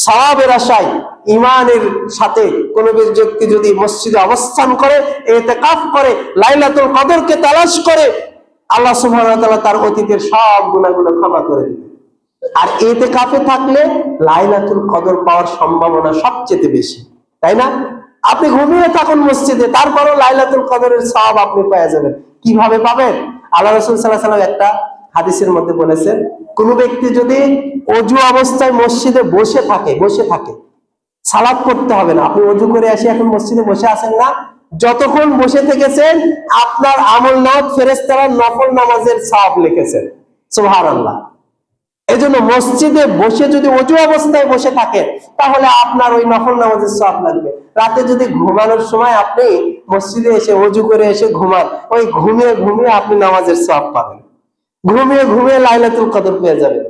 সওয়াবের আশায়, ঈমানের সাথে কোন ব্যক্তি যদি মসজিদে অবস্থান করে, ইতিকাফ করে, লাইলাতুল কদরকে তালাশ করে, আল্লাহ সুবহানাহু ওয়া তাআলা তার অতীতের সব গুনাহগুলো ক্ষমা করে দিবেন। আর ইতিকাফে থাকলে লাইলাতুল কদর পাওয়ার সম্ভাবনা সবচেয়ে বেশি, তাই না? আপনি ঘুমিয়ে থাকুন মসজিদে, তারপরও লাইলাতুল কদরের সওয়াব আপনি পেয়ে যাবেন। কিভাবে পাবেন? আল্লাহ রাসূল সাল্লাল্লাহু আলাইহি ওয়াসাল্লাম একটা হাদিসের মধ্যে বলেছেন, কোন ব্যক্তি যদি ওযু অবস্থায় মসজিদে বসে থাকে, সালাত পড়তে হবে না। আপনি ওযু করে এসে এখন মসজিদে বসে আছেন না, যতক্ষণ বসে থেকেছেন আপনার আমলনামায় ফেরেশতারা নফল নামাজের সওয়াব লিখেছেন। সুবহানাল্লাহ। এজন্য মসজিদে বসে যদি অজু অবস্থায় বসে থাকে তাহলে আপনার ওই নফল নামাজের সওয়াব লাগবে। রাতে যদি ঘুমানোর সময় আপনি মসজিদে এসে অজু করে এসে ঘুমান, ওই ঘুমিয়ে ঘুমিয়ে আপনি নামাজের সওয়াব পাবেন, ঘুমিয়ে ঘুমিয়ে লাইলাতুল কদর পেয়ে যাবেন।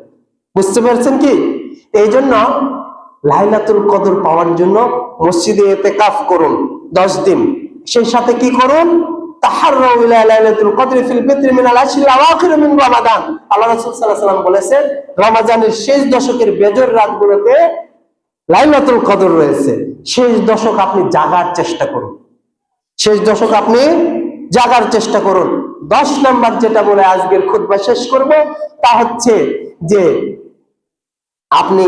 বুঝতে পারছেন কি? এই জন্য লাইলাতুল কদর পাওয়ার জন্য মসজিদে ইতিকাফ করুন 10 দিন। সেই সাথে কি করুন? তাহাররাউ ইলা লাইলাতুল কদরি ফিল বিত্রি মিনাল আশরিল আওয়াখির মিন রমাদান। আল্লাহ রাসূল সাল্লাল্লাহু আলাইহি ওয়াসাল্লাম বলেছেন, রমজানের শেষ দশকের বেজর রাতগুলোতে লাইলাতুল কদর রয়েছে। শেষ দশক আপনি জাগার চেষ্টা করুন, শেষ দশক আপনি জাগার চেষ্টা করুন। 10 নাম্বার যেটা বলে আজকের খুতবা শেষ করব তা হচ্ছে যে আপনি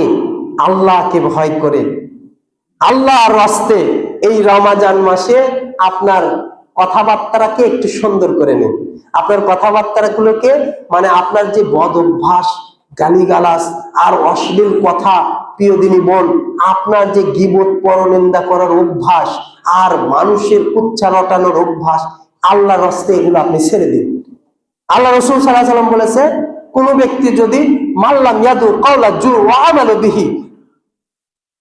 আল্লাহকে ভয় করে আল্লাহর রাস্তে এই রমজান মাসে আপনার কথাবার্তাকে একটু সুন্দর করে নিন। আপনার কথাবার্তাগুলোকে মানে আপনার যে বদ অভ্যাস, গালিগালাজ আর অশ্লীল কথা, প্রিয় দিনী বোন, আপনার যে গীবত পরনিন্দা করার অভ্যাস আর মানুষের উচ্চা রটানোর অভ্যাস, আল্লাহর রাস্তে এগুলো আপনি ছেড়ে দিন। আল্লাহ রাসূল সাল্লাল্লাহু আলাইহি ওয়াসাল্লাম বলেছে, কোন ব্যক্তি যদি মাল্লাম ইয়াদু কাওলা জুর ওয়া আমালু বিহি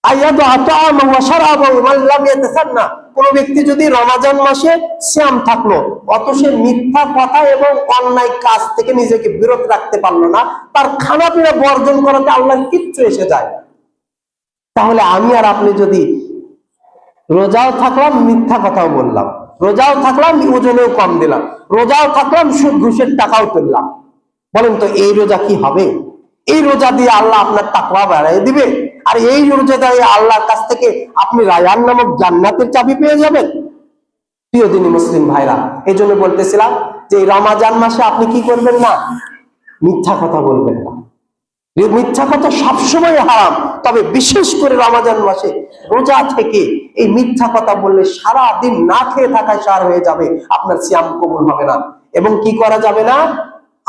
আয়াদু আতামা ওয়া শারাবাহু মাল্লাম ইয়াতাসান্না, কোন ব্যক্তি যদি রমজান মাসে সিয়াম থাকলো অথচ মিথ্যা কথা এবং অন্যায় কাজ থেকে নিজেকে বিরত রাখতে পারলো না, তার খানা পিনা বর্জন করাতে আল্লাহর কিচ্ছু এসে যায় না। তাহলে আমি আর আপনি যদি রোজাও থাকলাম মিথ্যা কথাও বললাম, রোজাও থাকলাম ওজনেও কম দিলাম, রোজাও থাকলাম সুদ ঘুষের টাকাও তুললাম, বলেন তো এই রোজা কি হবে? এই রোজা দিয়ে আল্লাহ আপনার তাকওয়া বাড়ায় দিবে? আর এই রোজা দিয়ে আল্লাহর কাছ থেকে আপনি রায়ান নামক জান্নাতের চাবি পেয়ে যাবেন? প্রিয় দিনী মুসলিম ভাইরা, এই জন্য বলতেছিলাম যে এই রমজান মাসে আপনি কি করবেন না? মিথ্যা কথা বলবেন না। মিথ্যা কথা সবসময় হারাম, তবে বিশেষ করে রমজান মাসে রোজা থেকে এই মিথ্যা কথা বললে সারা দিন না খেয়ে থাকায় সার হয়ে যাবে, আপনার সিয়াম কবুল হবে না। এবং কি করা যাবে না?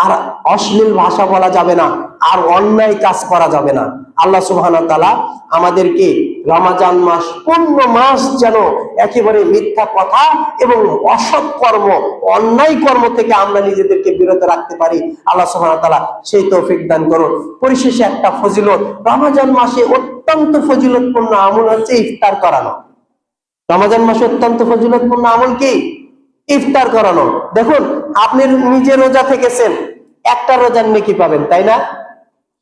আর অশ্লীল ভাষা বলা যাবে না, আর অন্যায় কাজ করা যাবে না। আল্লাহ সুবহানাহু ওয়া তাআলা আমাদেরকে রমজান মাস পূর্ণ মাস যেন একেবারে মিথ্যা কথা এবং অসৎ কর্ম, অন্যায় কর্ম থেকে আমরা নিজেদেরকে বিরত রাখতে পারি। আল্লাহ সুবহানাহু ওয়া তাআলা সেই তৌফিক দান করুন। পরিশেষে একটা ফজিলত, রমজান মাসে অত্যন্ত ফজিলতপূর্ণ আমল হচ্ছে ইফতার করানো। রমজান মাসে অত্যন্ত ফজিলতপূর্ণ আমল কি? ইফতার করানো। দেখুন, আপনি নিজে রোজা থেকেছেন, একটা রোজার নেকি পাবেন, তাই না?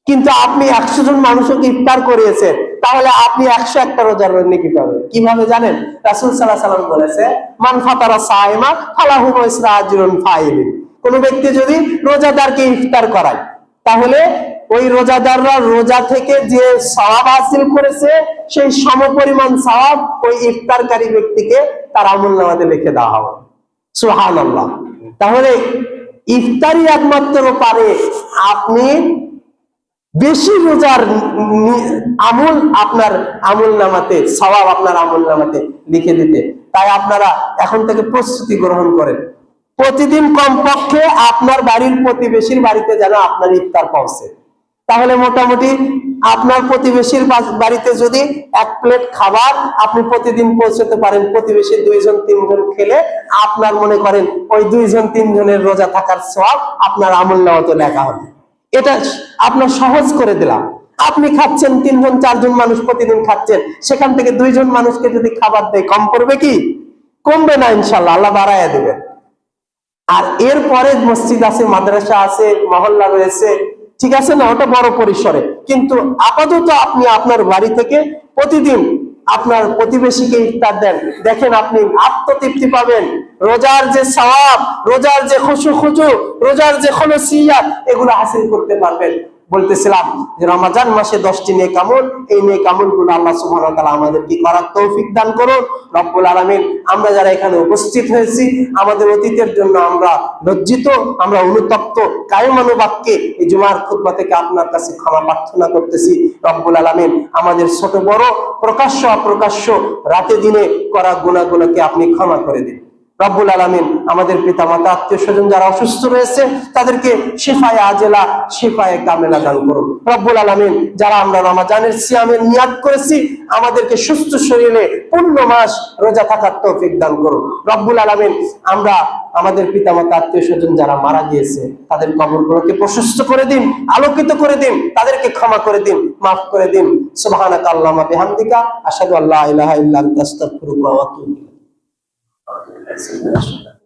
কিন্তু আপনি 100 জন মানুষকে ইফতার করিয়েছেন, তাহলে আপনি 101টা রোজার নেকি পাবেন। কিভাবে জানেন? রাসূল সাল্লাল্লাহু আলাইহি ওয়াসাল্লাম বলেছে, মান ফাতারা সাইমা ফালাহু মিসলু আজরুন ফাইলিন। কোন ব্যক্তি যদি রোজাদারকে ইফতার করায় তাহলে ওই রোজাদাররা রোজা থেকে যে সওয়াব হাসিল করেছে সেই সমপরিমাণ সওয়াব ওই ইফতারকারী ব্যক্তিকে তার আমলনামাতে লিখে দেওয়া হবে। সুবহানাল্লাহ। তাহলে ইফতারি একমাত্র পারে আপনি বেশি রোজার আমল আপনার আমলনামাতে, সওয়াব আপনার আমলনামাতে লিখে দিতে। তাই আপনারা এখন থেকে প্রস্তুতি গ্রহণ করেন, প্রতিদিন কমপক্ষে আপনার বাড়ির প্রতিবেশীর বাড়িতে যেন আপনার ইফতার পৌঁছে। তাহলে মোটামুটি আপনার প্রতিবেশীর বাড়িতে যদি 1 প্লেট খাবার আপনি প্রতিদিন পৌঁছতে পারেন, প্রতিবেশী 2 জন 3 জন খেলে আপনার মনে করেন ওই 2 জন 3 জনের রোজা থাকার সওয়াব আপনার আমলনামাতে লেখা হবে। এটা আপনার সহজ করে দিলাম। আপনি খাচ্ছেন, 3 জন 4 জন মানুষ প্রতিদিন খাচ্ছেন, সেখান থেকে 2 জন মানুষকে যদি খাবার দেয় কম পড়বে কি? কমবে না, ইনশাআল্লাহ আল্লাহ বাড়ায়া দিবেন। আর এরপরে মসজিদ আছে, মাদ্রাসা আছে, মহল্লা রয়েছে, ঠিক আছে না? ওটা বড় পরিসরে। কিন্তু আপাতত আপনি আপনার বাড়ি থেকে প্রতিদিন আপনার প্রতিবেশীকে ইফতার দেন, দেখেন আপনি আত্মতৃপ্তি পাবেন। রোজার যে সওয়াব, রোজার যে খুশু, রোজার যে খুলুসিয়াত, এগুলো হাসিল করতে পারবেন। বলতেছিলাম যে রমজান মাসে 10টি নেক আমল, এই নেক আমলগুলো আল্লাহ সুবহানাহু ওয়া তাআলা আমাদেরকে করার তৌফিক দান করুন রব্বুল আলামিন। আমরা যারা এখানে উপস্থিত হয়েছি, আমাদের অতীতের জন্য আমরা লজ্জিত, আমরা অনুতপ্ত, কায়মানুবাক্যে এই জুমার খুতবা থেকে আপনার কাছে ক্ষমা প্রার্থনা করতেছি রব্বুল আলামিন। আমাদের ছোট বড়, প্রকাশ্য অপ্রকাশ্য, রাতে দিনে করা গুনাহগুলোকে আপনি ক্ষমা করে দিন। রব্বুল আলামিন আমাদের পিতামাতা আত্মীয় স্বজন যারা অসুস্থ রয়েছে তাদেরকে শিফায়ে আজেলা শিফায়ে কামেলা দান করুন। রব্বুল আলামিন যারা আমরা রমাজানের সিয়ামের নিয়াত করেছি আমাদেরকে সুস্থ শরীরে পূর্ণ মাস রোজা থাকার তৌফিক দান করুন। রব্বুল আলামিন আমরা আমাদের পিতামাতা আত্মীয় স্বজন যারা মারা গিয়েছে তাদের কবরগুলোকে প্রশস্ত করে দিন, আলোকিত করে দিন, তাদেরকে ক্ষমা করে দিন, মাফ করে দিন। সুবহানাকা আল্লাহুম্মা বিহামদিকা আশহাদু আল্লা ইলাহা ইল্লা আনতা আস্তাগফিরুকা ওয়া আতুবু ইলাইক।